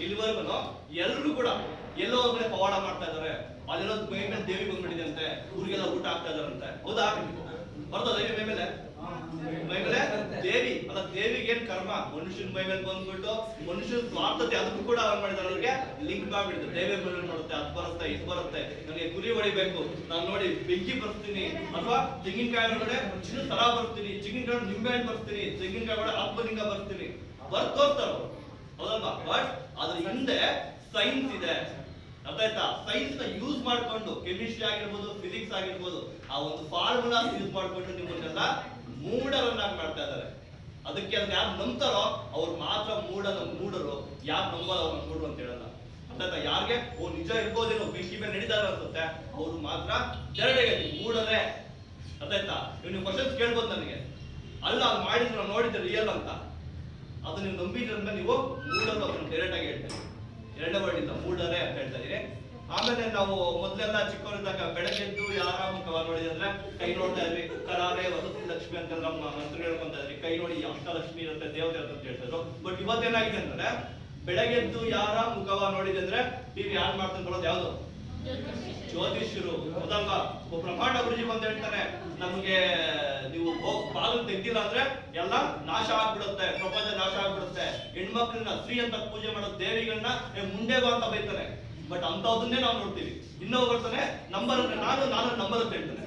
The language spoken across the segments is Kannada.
ಇಲ್ಲಿವರೆಗೂ ಎಲ್ರು ಕೂಡ ಎಲ್ಲೋ ಒಂದ್ ಕಡೆ ಪವಾಡ ಮಾಡ್ತಾ ಇದಾರೆ, ಅಲ್ಲೆಲ್ಲೋ ಮೈ ಮೇಲೆ ದೇವಿ ಬಂದ್ಬಿಟ್ಟಿದೆ ಅಂತೆ, ಊರಿಗೆಲ್ಲ ಊಟ ಆಗ್ತಾ ಇದಾರಂತೆ. ಹೌದಾ? ಬರ್ತದ ಮೈ ಮೇಲೆ? ಮೈ ಮೇಲೆ ದೇವಿ ಅಲ್ಲ, ದೇವಿಗೆ ಏನ್ ಕರ್ಮ? ಮನುಷ್ಯನ ಮೈ ಮೇಲೆ ಬಂದ್ಬಿಟ್ಟು ಮನುಷ್ಯನ ಸ್ವಾರ್ಥತೆ ಅದಕ್ಕೂ ಕೂಡ ಅವ್ರು ಮಾಡಿದಾರೆ, ಅವ್ರಿಗೆ ಲಿಂಕ್ ಮಾಡ್ಬಿಡುತ್ತೆ. ದೇವಿ ಮೇಲೆ ಮಾಡುತ್ತೆ, ಅದು ಬರುತ್ತೆ ಇದು ಬರುತ್ತೆ, ನನಗೆ ಕುರಿ ಹೊಡಿಬೇಕು, ನಾನು ನೋಡಿ ಬೆಂಕಿ ಬರ್ತೀನಿ, ಅಥವಾ ತೆಂಗಿನಕಾಯಿ ಒಳಗಡೆ ಚಿನ್ನ ತರ ಬರ್ತೀನಿ, ತೆಂಗಿನಕಾಯಿ ನಿಂಬೆ ಹಣ್ಣು ಬರ್ತೀನಿ, ತೆಂಗಿನಕಾಯಿ ಒಳಗಡೆ ಆತ್ಮಲಿಂಗ ಬರ್ತೀನಿ, ತೋರ್ತಾರ. ಹೌದಲ್ವಾ? ಬಟ್ ಅದ್ರ ಹಿಂದೆ ಸೈನ್ಸ್ ಇದೆ. ಅರ್ಥ ಆಯ್ತಾ? ಸೈನ್ಸ್ ನ ಯೂಸ್ ಮಾಡ್ಕೊಂಡು, ಕೆಮಿಸ್ಟ್ರಿ ಆಗಿರ್ಬೋದು, ಫಿಸಿಕ್ಸ್ ಆಗಿರ್ಬೋದು, ಆ ಒಂದು ಫಾರ್ಮುಲಾ ಯೂಸ್ ಮಾಡ್ಕೊಂಡು ನಿಮ್ಮನ್ನೆಲ್ಲ ಮೂಢರನ್ನಾಗಿ ಮಾಡ್ತಾ ಇದ್ದಾರೆ. ಅದಕ್ಕೆ ಅದನ್ನ ಯಾರು ನಂಬ್ತಾರೋ ಅವ್ರು ಮಾತ್ರ ಮೂಢರು, ಯಾರು ನಂಬಲ್ಲ ಅವ್ರನ್ನ ಮೂಢರು ಅಂತ ಹೇಳಲ್ಲ. ಅರ್ಥ ಆಯ್ತಾ? ಯಾರಿಗೆ ಓ ನಿಜ ಇರ್ಬೋದೇನೋ, ಬೆಂಕಿ ಮೇಲೆ ನಡೀತಾರೆ ಅನ್ಸುತ್ತೆ, ಅವ್ರು ಮಾತ್ರ ಜರಡೆಗೆ ಮೂಢರೇ. ಅರ್ಥ ಆಯ್ತಾ? ನೀವು ಕ್ವಶನ್ಸ್ ಕೇಳ್ಬೋದು ನನಗೆ, ಅಲ್ಲ ಅದು ಮಾಡಿದ್ರು ನಾವು ನೋಡಿದ್ರೆ ರಿಯಲ್ ಅಂತ, ಅದು ನೀವು ನಂಬಿದ್ರಿಂದ ನೀವು ಮೂಢರು ಅದನ್ನು ಡೈರೆಕ್ಟ್ ಆಗಿ ಹೇಳ್ತೇವೆ. ಎರಡನೇ ವರ್ಡ್ ಇಂದ ಮೂಢರೇ ಅಂತ ಹೇಳ್ತಾ ಇದೀನಿ. ಆಮೇಲೆ ನಾವು ಮೊದಲೆಲ್ಲ ಚಿಕ್ಕವರಿದ್ದಾಗ ಬೆಳಗ್ಗೆದ್ದು ಯಾರ ಮುಖವ ನೋಡಿದ್ರೆ ಕೈ ನೋಡ್ತಾ ಇದ್ವಿ, ಕರಾರೆ ವಸತಿ ಲಕ್ಷ್ಮಿ ಅಂತ ನಮ್ಮ ಮಂತ್ರಿ ಹೇಳ್ಕೊಂತ ಇದ್ವಿ, ಕೈ ನೋಡಿ ಅಷ್ಟಲಕ್ಷ್ಮಿ ಇರುತ್ತೆ, ದೇವತೆ ಅಂತ ಹೇಳ್ತಿದ್ರು. ಬಟ್ ಇವತ್ತೇನಾಗಿದೆ ಅಂದ್ರೆ ಬೆಳಗ್ಗೆದ್ದು ಯಾರ ಮುಖವ ನೋಡಿದೆ ಅಂದ್ರೆ ನೀವು ಯಾರು ಮಾಡ್ಕೊಂಡು ಬರೋದು ಯಾವ್ದು? ಜ್ಯೋತಿಷ್ಯರು. ಹೌದಲ್ವಾ? ಬ್ರಹ್ಮಾಂಡ ಗುರುಜಿ ಬಂದು ಹೇಳ್ತಾನೆ, ನಮ್ಗೆ ನೀವು ಬಾಗಿಲು ತೆಗ್ದಿಲ್ಲ ಅಂದ್ರೆ ಎಲ್ಲ ನಾಶ ಆಗ್ಬಿಡುತ್ತೆ, ಪ್ರಪಂಚ ನಾಶ ಆಗ್ಬಿಡುತ್ತೆ, ಹೆಣ್ಮಕ್ಳನ್ನ ಸ್ತ್ರೀ ಅಂತ ಪೂಜೆ ಮಾಡೋ ದೇವಿಗಳನ್ನ ಮುಂದೆ ಬಾ ಅಂತ ಬೈತಾನೆ. ಬಟ್ ಅಂತವನ್ನೇ ನಾವು ನೋಡ್ತೀವಿ. ಇನ್ನೊಬ್ಬ ಬರ್ತಾನೆ ನಂಬರ್ ಅಂದ್ರೆ ನಾನು ನಂಬರ್ ಅಂತ ಹೇಳ್ತಾನೆ.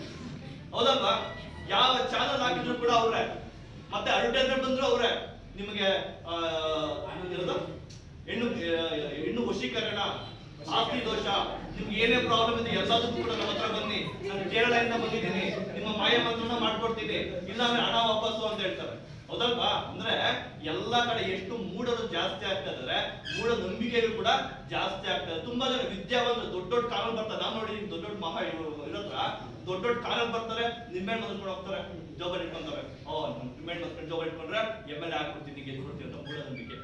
ಹೌದಲ್ವಾ? ಯಾವ ಚಾನಲ್ ಹಾಕಿದ್ರು ಕೂಡ ಅವ್ರೆ, ಮತ್ತೆ ಅಡ್ವರ್ಟೈಸ್ಮೆಂಟ್ ಬಂದ್ರು ಅವ್ರೆ. ನಿಮಗೆ ಹೆಣ್ಣು ವಶೀಕರಣ, ಆಸ್ತಿ ದೋಷ, ನಿಮ್ಗೆ ಏನೇ ಪ್ರಾಬ್ಲಮ್ ಇದೆ ಎಲ್ಲದಕ್ಕೂ ಕೂಡ ನಮ್ಮ ಹತ್ರ ಬನ್ನಿ, ನಾನು ಕೇರಳದಿಂದ ಬಂದಿದ್ದೀನಿ, ನಿಮ್ಮ ಮಾಯ ಮಂತ್ರನ ಮಾಡ್ಕೊಡ್ತೀನಿ, ಇಲ್ಲಾಂದ್ರೆ ಹಣ ವಾಪಸ್ಸು ಅಂತ ಹೇಳ್ತಾರೆ. ಹೌದಲ್ವಾ? ಅಂದ್ರೆ ಎಲ್ಲಾ ಕಡೆ ಎಷ್ಟು ಮೂಢರು ಜಾಸ್ತಿ ಆಗ್ತಾ ಇದಾರೆ, ಮೂಢ ನಂಬಿಕೆಗಳು ಕೂಡ ಜಾಸ್ತಿ ಆಗ್ತದೆ. ತುಂಬಾ ಜನ ವಿದ್ಯಾವಂತರು ದೊಡ್ಡ ದೊಡ್ಡ ಕಾರಲ್ಲಿ ಬರ್ತಾರೆ, ನಾನು ನೋಡಿದೀನಿ. ದೊಡ್ಡ ದೊಡ್ಡ ಮಹಾ ಇರೋದ್ರ ದೊಡ್ಡ ದೊಡ್ಡ ಕಾರಲ್ಲಿ ಬರ್ತಾರೆ, ನಿಂಬೆ ಮದ್ಕೊಂಡು ಹೋಗ್ತಾರೆ, ಜೋಬಲ್ ಇಟ್ಕೊಂತಾರೆ. ನಿಂಬೆ ಮದ್ಕೊಂಡು ಜೋಬಲ್ ಇಟ್ಕೊಂಡ್ರೆ MLA ಆಗ್ಬಿಡ್ತೀನಿ, ಗೆದ್ಬಿಡ್ತೀನಿ ಅಂತ ಮೂಢ ನಂಬಿಕೆ.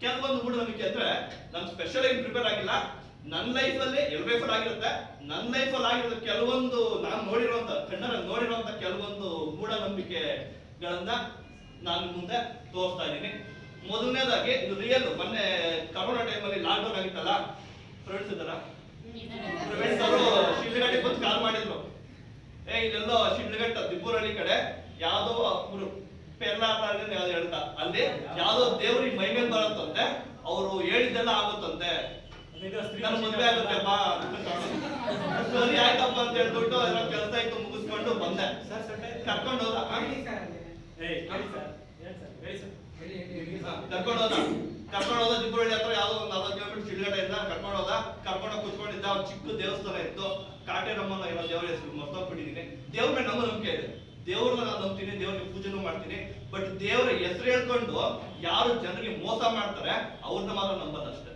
ಕೆಲವೊಂದು ಮೂಢನಂಬಿಕೆ ಅಂದ್ರೆ ನಾನು ಸ್ಪೆಷಲ್ ಆಗಿ ಪ್ರಿಪೇರ್ ಆಗಿಲ್ಲ, ನನ್ನ ಲೈಫಲ್ಲಿ ಎಲ್ಲರ ಆಗಿರುತ್ತೆ, ನನ್ನ ಲೈಫಲ್ಲಿ ಆಗಿರೋ ಕೆಲವೊಂದು ನಾನು ನೋಡಿರುವಂತ ಕಣ್ಣಲ್ಲಿ ನೋಡಿರುವಂತ ಕೆಲವೊಂದು ಮೂಢನಂಬಿಕೆಗಳನ್ನ ನಾನು ಮುಂದೆ ತೋರಿಸ್ತಾ ಇದ್ದೀನಿ. ಮೊದಲನೇದಾಗಿ ಇದು ರಿಯಲ್. ಮೊನ್ನೆ ಕರೋನಾ ಟೈಮಲ್ಲಿ ಲಾಕ್ಡೌನ್ ಆಗಿತ್ತಲ್ಲ, ಫ್ರೆಂಡ್ಸ್ ಇದ್ದಾರ? ಫ್ರೆಂಡ್ಸ್ ಅವರು ಶಿಡ್ಲಘಟ್ಟಕ್ಕೆ ಬಂದು ಕಾಲ್ ಮಾಡಿದ್ರು, ಇದೆಲ್ಲೋ ಶಿಡ್ಲಘಟ್ಟ ದಿಬ್ಬೂರಳ್ಳಿ ಕಡೆ ಯಾವ್ದೋ ಹೇಳ್ತಾ ಅಲ್ಲಿ ಯಾವ್ದೋ ದೇವ್ರಿಗೆ ಮೈ ಮೇಲೆ ಬರುತ್ತಂತೆ, ಅವರು ಹೇಳಿದ್ದೆಲ್ಲ ಆಗುತ್ತಂತೆ, ನನ್ನ ಮದ್ವೆ ಆಗುತ್ತೆ ಬಾ. ಸರಿ ಆಯ್ತಪ್ಪ ಅಂತ ಹೇಳ್ಬಿಟ್ಟು ಕೆಲಸ ಇತ್ತು ಮುಗಿಸ್ಕೊಂಡು ಬಂದೆ. ಕರ್ಕೊಂಡು ಹೋದ ದಿಬ್ಬರಳ್ಳಿ ಹತ್ರ ಯಾವ್ದೋ ಒಂದು 40 ಕಿಲೋಮೀಟರ್ ಶಿಡ್ಲಘಟ್ಟದಿಂದ ಕರ್ಕೊಂಡು ಕುತ್ಕೊಂಡಿದ್ದ. ಅವ್ರು ಚಿಕ್ಕ ದೇವಸ್ಥಾನ ಇತ್ತು, ಕಾಟೇರಮ್ಮನ ಏನೋ ದೇವರ ಹೆಸರು ಮರ್ತೋಗ್ಬಿಟ್ಟಿದ್ದೀನಿ. ದೇವ್ರ ಮೇಲೆ ನಮ್ಮ ನಂಬಿಕೆ ಇದೆ, ದೇವ್ರನ್ನ ನಾನು ನಂಬ್ತೀನಿ, ದೇವ್ರಿಗೆ ಪೂಜೆನೂ ಮಾಡ್ತೀನಿ. ಬಟ್ ದೇವ್ರ ಹೆಸರು ಹೇಳ್ಕೊಂಡು ಯಾರು ಜನರಿಗೆ ಮೋಸ ಮಾಡ್ತಾರೆ ಅವ್ರನ್ನ ಮಾತ್ರ ನಂಬಲ್ಲ ಅಷ್ಟೇ.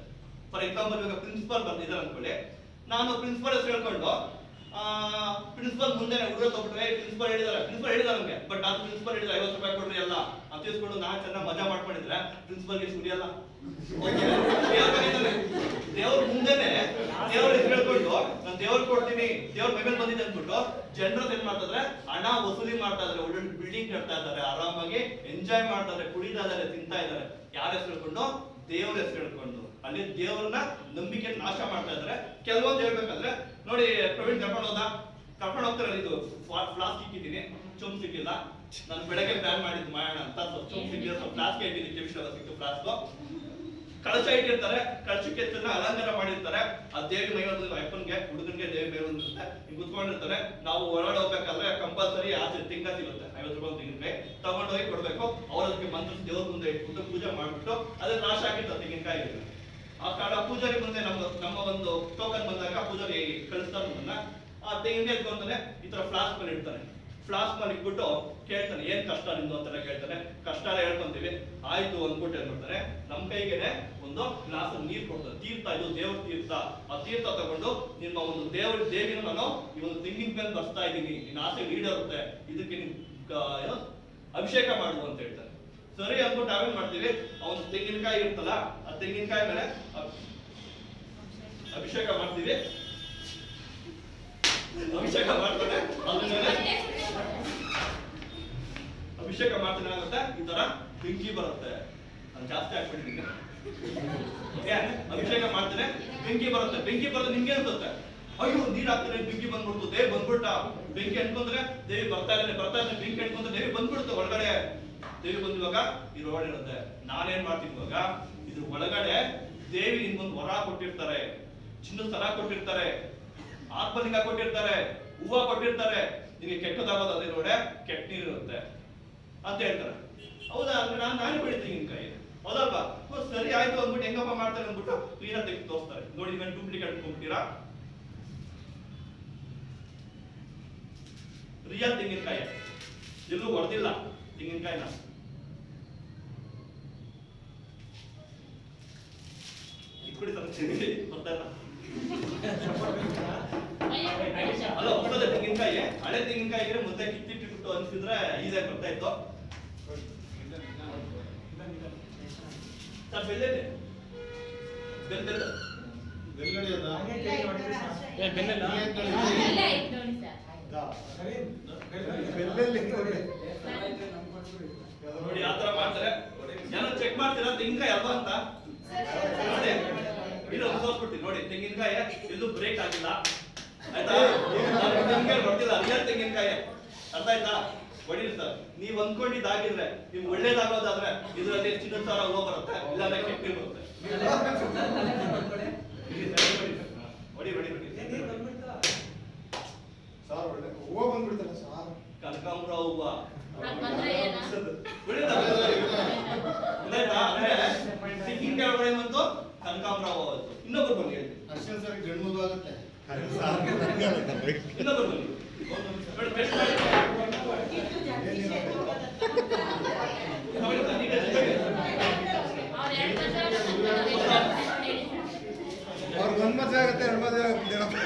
ಫಾರ್ ಎಕ್ಸಾಂಪಲ್ ಇವಾಗ ಪ್ರಿನ್ಸಿಪಲ್ ಬಂದಿದ್ದಾರೆ ಅನ್ಕೊಳ್ಳಿ, ನಾನು ಪ್ರಿನ್ಸಿಪಲ್ ಹೆಸರು ಹೇಳ್ಕೊಂಡು ಪ್ರಿನ್ಸಿಪಲ್ ಮುಂದೆ ಹುಡುಗ ತಗೊಂಡ್ರೆ ಪ್ರಿನ್ಸಿಪಲ್ ಹೇಳಿದಾರೆ ನಮ್ಗೆ, ಬಟ್ ನಾನು ಪ್ರಿನ್ಸಿಪಲ್ ಹೇಳಿದ್ರೆ 50 ರೂಪಾಯಿ ಕೊಡ್ರಿ ಎಲ್ಲ ಅಂತ ತಿಳ್ಸ್ಕೊಂಡು ನಾನು ಚೆನ್ನಾಗಿ ಮಜಾ ಮಾಡ್ಕೊಂಡಿದ್ರೆ ಪ್ರಿನ್ಸಿಪಲ್ಗೆ ಸುರಿಯಲ್ಲ. ದೇವ್ರ ಮುಂದೆನೆ ದೇವ್ರ ಹೆಸರು ಹೇಳ್ಕೊಂಡು ನಾನು ದೇವ್ರು ಕೊಡ್ತೀನಿ, ದೇವ್ರ ಮೇಲೆ ಬಂದಿದೆ ಅಂದ್ಬಿಟ್ಟು ಜನರು ಏನ್ ಮಾಡ್ತಾರೆ, ಹಣ ವಸೂಲಿ ಮಾಡ್ತಾ ಇದಾರೆ, ಒಳ್ಳೆ ಬಿಲ್ಡಿಂಗ್ ಕಟ್ತಾ ಇದಾರೆ, ಆರಾಮಾಗಿ ಎಂಜಾಯ್ ಮಾಡ್ತಾ ಇದಾರೆ, ಕುಡಿತಾ ಇದಾರೆ, ತಿಂತಾ ಇದಾರೆ. ಯಾರ ಹೆಸರು ಹೇಳ್ಕೊಂಡು? ದೇವ್ರ ಹೆಸರು ಹೇಳ್ಕೊಂಡು. ಅಲ್ಲಿ ದೇವ್ರನ್ನ ನಂಬಿಕೆ ನಾಶ ಮಾಡ್ತಾ ಇದಾರೆ. ಕೆಲವೊಂದು ಹೇಳ್ಬೇಕಂದ್ರೆ ನೋಡಿ, ಪ್ರವೀಣ್ ಕರ್ಕೊಂಡು ಹೋಗ್ತಾರೆ, ಇದು ಫ್ಲಾಸ್ಕ್ ಇಕ್ಕಿದ್ದೀನಿ, ಚುಮ್ ಸಿಕ್ಕಿಲ್ಲ. ನಾನು ಬೆಳಗ್ಗೆ ಪ್ಲಾನ್ ಮಾಡಿದ್ದು ಮಾಡೋಣ ಅಂತ, ಚುಮ್ ಸಿಕ್ಕಿಲ್ಲ, ಫ್ಲಾಸ್ಕ್ ಇಟ್ಟಿದ್ದೀನಿ, ಕೆಮಿಸ್ಟ್ರಿ ಸಿಕ್ತು ಫ್ಲಾಸ್ಕ್. ಕಳಶ ಇಟ್ಟಿರ್ತಾರೆ, ಕಳಶಕ್ಕೆ ಅಲಂಕಾರ ಮಾಡಿರ್ತಾರೆ. ಆ ದೇವಿ ಮೈ ಒಂದು ಅಪ್ಪನ್ಗೆ ಹುಡುಗನ್ಗೆ ದೇವಿ ಮೈ ಒಂದಿರುತ್ತೆ, ಹಿಂಗ್ ಕುತ್ಕೊಂಡಿರ್ತಾರೆ. ನಾವು ಒಳಗಡೆ ಹೋಗ್ಬೇಕಾದ್ರೆ ಕಂಪಲ್ಸರಿ ಆಚೆ ತೆಂಗ ಸಿಗುತ್ತೆ, 50 ರೂಪಾಯಿ ತೆಂಗಿನಕಾಯಿ ತಗೊಂಡೋಗಿ ಕೊಡ್ಬೇಕು. ಅವ್ರ ಅದಕ್ಕೆ ಮಂತ್ರ ದೇವ್ರ ಮುಂದೆ ಇಟ್ಬಿಟ್ಟು ಪೂಜೆ ಮಾಡ್ಬಿಟ್ಟು ಅದನ್ನ ನಾಶ ಆಗಿರ್ತಾರೆ ತೆಂಗಿನಕಾಯಿ. ಆ ಕಾಲ ಪೂಜಾರಿ ಮುಂದೆ ನಮ್ಮ ಒಂದು ಟೋಕನ್ ಬಂದಾಗ ಪೂಜಾರಿ ಕಳಿಸ್ತಾರೆ ನಮ್ಮನ್ನ. ಆ ತೆಂಗಿನಕಾಯಿ ಎತ್ಕೊಂತಾನೆ, ಈ ತರ ಫ್ಲಾಸ್ಕ್ ಮೇಲೆ ಇಡ್ತಾನೆ. ಫ್ಲಾಸ್ಕ್ ಮೇಲೆ ಇಟ್ಬಿಟ್ಟು ಕೇಳ್ತಾನೆ, ಏನ್ ಕಷ್ಟ ನಿಮ್ದು ಅಂತೆಲ್ಲ ಕೇಳ್ತಾನೆ. ಕಷ್ಟ ಎಲ್ಲ ಹೇಳ್ಕೊಂತೀವಿ, ಆಯ್ತು ಅಂದ್ಬಿಟ್ಟು ಏನ್ ಮಾಡ್ತಾನೆ, ನಮ್ ಕೈಗೆನೆ ಒಂದು ಗ್ಲಾಸ್ ನೀರ್ ಕೊಡ್ತಾನೆ. ತೀರ್ಥ, ಇದು ದೇವ್ರ ತೀರ್ಥ. ಆ ತೀರ್ಥ ತಗೊಂಡು ನಿಮ್ಮ ಒಂದು ದೇವಿನ ನಾನು ಈ ಒಂದು ತೆಂಗಿನ ಮೇಲೆ ಬರ್ಸ್ತಾ ಇದ್ದೀನಿ, ನಿನ್ನ ಆಸೆ ಈಡೇರುತ್ತೆ, ಇದಕ್ಕೆ ನಿನ್ ಅಭಿಷೇಕ ಮಾಡುದು ಅಂತ ಹೇಳ್ತಾನೆ. ಸರಿ ಅಂದ್ಬಿಟ್ಟು ನಾವೇನ್ ಮಾಡ್ತೀವಿ, ಅವನು ತೆಂಗಿನಕಾಯಿ ಇರ್ತಲ್ಲ, ಆ ತೆಂಗಿನಕಾಯಿ ಮೇಲೆ ಅಭಿಷೇಕ ಮಾಡ್ತೀವಿ. ಅಭಿಷೇಕ ಮಾಡ್ತಾನೆ, ಅಭಿಷೇಕ ಮಾಡ್ತಾನೆ ಆಗುತ್ತೆ, ಈ ತರ ಬೆಂಕಿ ಬರುತ್ತೆ. ನಾನು ಜಾಸ್ತಿ ಹಾಕ್ಬಿಟ್ಟಿದ್ದೀನಿ. ಅಭಿಷೇಕ ಮಾಡ್ತಾರೆ, ಬೆಂಕಿ ಬರುತ್ತೆ. ಬೆಂಕಿ ಬರೋದು ನಿಮ್ಗೆ ಅನ್ಸುತ್ತೆ, ಅಯ್ಯೋ ನೀರ್ ಹಾಕ್ತಾರೆ ಬೆಂಕಿ ಬಂದ್ಬಿಡ್ತು, ದೇವಿ ಬಂದ್ಬಿಟ್ಟ. ಬೆಂಕಿ ಅನ್ಕೊಂಡ್ರೆ ದೇವಿ ಬರ್ತಾ ಇದ್ದಾನೆ, ಬೆಂಕಿ ಅನ್ಕೊಂಡ್ರೆ ದೇವಿ ಬಂದ್ಬಿಡುತ್ತೆ ಒಳಗಡೆ. ದೇವಿ ಬಂದಿವಾಗ ಇದ್ರ ಒಳಗಡೆ ಇರುತ್ತೆ. ನಾನೇನ್ ಮಾಡ್ತೀನಿ ಇವಾಗ, ಇದ್ರ ಒಳಗಡೆ ದೇವಿ ನಿಮ್ಗೊಂದು ವರ ಕೊಟ್ಟಿರ್ತಾರೆ, ಚಿನ್ನದ ಸರ ಕೊಟ್ಟಿರ್ತಾರೆ, ಆತ್ಮಲಿಂಗ ಕೊಟ್ಟಿರ್ತಾರೆ, ಹೂವ ಕೊಟ್ಟಿರ್ತಾರೆ. ನಿಮಗೆ ಕೆಟ್ಟದಾಗೋದು ಅದೇ ನೋಡಿ, ಕೆಟ್ಟ ನೀರು ಇರುತ್ತೆ ಅಂತ ಹೇಳ್ತಾರೆ. ಹೌದಾ? ಅಂದ್ರೆ ನಾನು ಬೆಳಿ ತೆಂಗಿನಕಾಯಿ, ಹೌದಲ್ವಾ? ಸರಿ ಆಯ್ತು ಅಂದ್ಬಿಟ್ಟು ಹೆಂಗಪ್ಪ ಮಾಡ್ತಾರೆ ಅಂದ್ಬಿಟ್ಟು ಕ್ಲೀನಾಗಿ ತೆಗೆದು ತೋರಿಸ್ತಾರೆ. ನೋಡಿ ಇವೇನು ಡೂಪ್ಲಿಕೇಟ್ ಅನ್ಕೊಂಡ್ಬಿಟ್ಟಿರಾ? ರಿಯಲ್ ತೆಂಗಿನಕಾಯಿ, ಎಲ್ಲೂ ಹೊಡೆದಿಲ್ಲ ತೆಂಗಿನಕಾಯಿನ. ಇಟ್ಬಿಡಿ ಸರ್, ಬರ್ತಾ ಇಲ್ಲ. ಅಲ್ಲ ಹೊಸದ ತೆಂಗಿನಕಾಯಿ, ಹಳೆ ತೆಂಗಿನಕಾಯಿಗೆ ಮುದ್ದೆ ಕಿತ್ತಿಟ್ಟು ಅನ್ಸಿದ್ರೆ ಈಸಾಗಿ ಬರ್ತಾ ಇತ್ತು. ಸರ್ ಬೆಲ್ಲೆನೆ ನೋಡಿ ಆ ತರ ಮಾಡ್ತಾರೆ. ಏನೋ ಚೆಕ್ ಮಾಡ್ತೀರಾ ತೆಂಗಿನಕಾಯಿ ಅಲ್ವಾ ಅಂತ ನೋಡಿ, ಇದು ತೋರಿಸ್ಬಿಡ್ತೀನಿ ನೋಡಿ. ತೆಂಗಿನಕಾಯಿ ಎಲ್ಲೂ ಬ್ರೇಕ್ ಆಗಿಲ್ಲ, ಆಯ್ತಾ? ತೆಂಗಿನಕಾಯಿ ಹೊಡೆದಿಲ್ಲ, ರಿಯಲ್ ತೆಂಗಿನಕಾಯಿ. ಅರ್ಥ ಆಯ್ತಾ? ಹೊಡಿರಿ ಸರ್. ನೀವ್ ಅಂದ್ಕೊಂಡಿದ್ದಾಗಿದ್ರೆ, ನಿಮ್ಗೆ ಒಳ್ಳೇದಾಗೋದಾದ್ರೆ ಇದ್ರಲ್ಲಿ ಚಿನ್ನದ ಸರ ಹೂವ ಬರುತ್ತೆ, ಇಲ್ಲಾಂದ್ರೆ ಕೆಟ್ಟಿರುತ್ತೆ. ಹೊಡಿ ಹೊಡಿ ಹೊಡಿ. ಹೂವ ಬಂದ್ಬಿಡ್ತಾರೆ ಸರ್, ಕನಕಾಂಬರ ಹೂವ. ತೆಂಗಿನಕಾಯಿ ಒಳಗಡೆ ಬಂತು, ಕನಕಾಂಬರ ಹೂವ ಬಂತು. ಇನ್ನೊಬ್ರು ಬನ್ನಿ ಹೇಳಿ. ಅರ್ಶಿನ ಸರ್ ಗಂಡು ಮಗು ಆಗುತ್ತೆ. ಇನ್ನೊಬ್ರು ಬನ್ನಿ ನೋಡಿ, ಟೆಸ್ಟ್ ಮಾಡಿ. ಅವ್ರ ಒಂದ್ ಮದುವೆ ಆಗುತ್ತೆ, ಎರಡು ಮದುವೆ ಆಗುತ್ತೆ.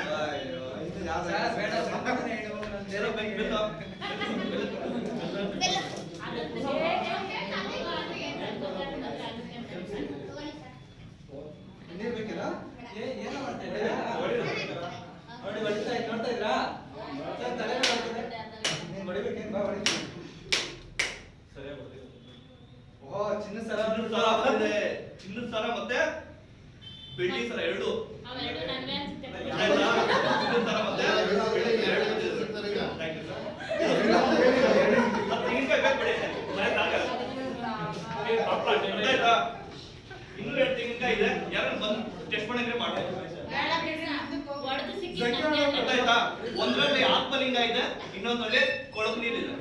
ಚಿನ್ನದ ಸರ ಮತ್ತೆ ಬೆಳ್ಳಿ ಸರ ಎರಡು. ಇನ್ನೂ ಎರಡು ತೆಂಗಿನಕಾಯಿ ಇದೆ, ಯಾರು ಬಂದು ಟೆಸ್ಟ್ ಮಾಡಿದ್ರೆ ಮಾಡ್ಬೋದು. ಆಯ್ತಾ? ಒಂದ್ರಲ್ಲಿ ಆತ್ಮಲಿಂಗ ಇದೆ, ಇನ್ನೊಂದ್ರಲ್ಲಿ ಕೊಳಕು ನೀರಿದೆ.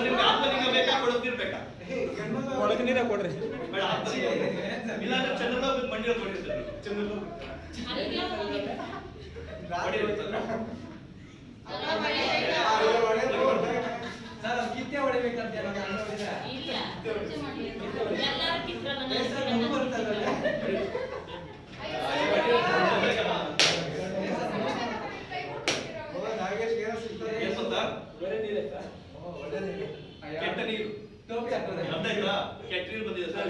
ನಿಮ್ಗೆ ಆತ್ಮಲಿಂಗ ಬೇಕಾ, ಕೊಳಕು ನೀರು ಬೇಕಾ? ಕೊಳಕು ನೀರೇ ಕೊಡ್ರಿ. ಬೇಡ, ಆತ್ಮಲಿಂಗ ಇಲ್ಲಾಂದ್ರೆ ಚಂದ್ರಲೋಕ ಮಂಡಿಯಲ್ಲಿ ಕೊಟ್ಟಿರ್ತಾರೆ. ಚಂದ್ರಲೋಕ ಸರ್ ಕಿತ್ತೆ ಹೊಡಿಬೇಕಂತ ಕೆಟ್ಟ ನೀರು. ಅರ್ಥ ಆಯ್ತಾ? ಕೆಟ್ಟ ನೀರು ಬಂದಿದೆ ಸರ್,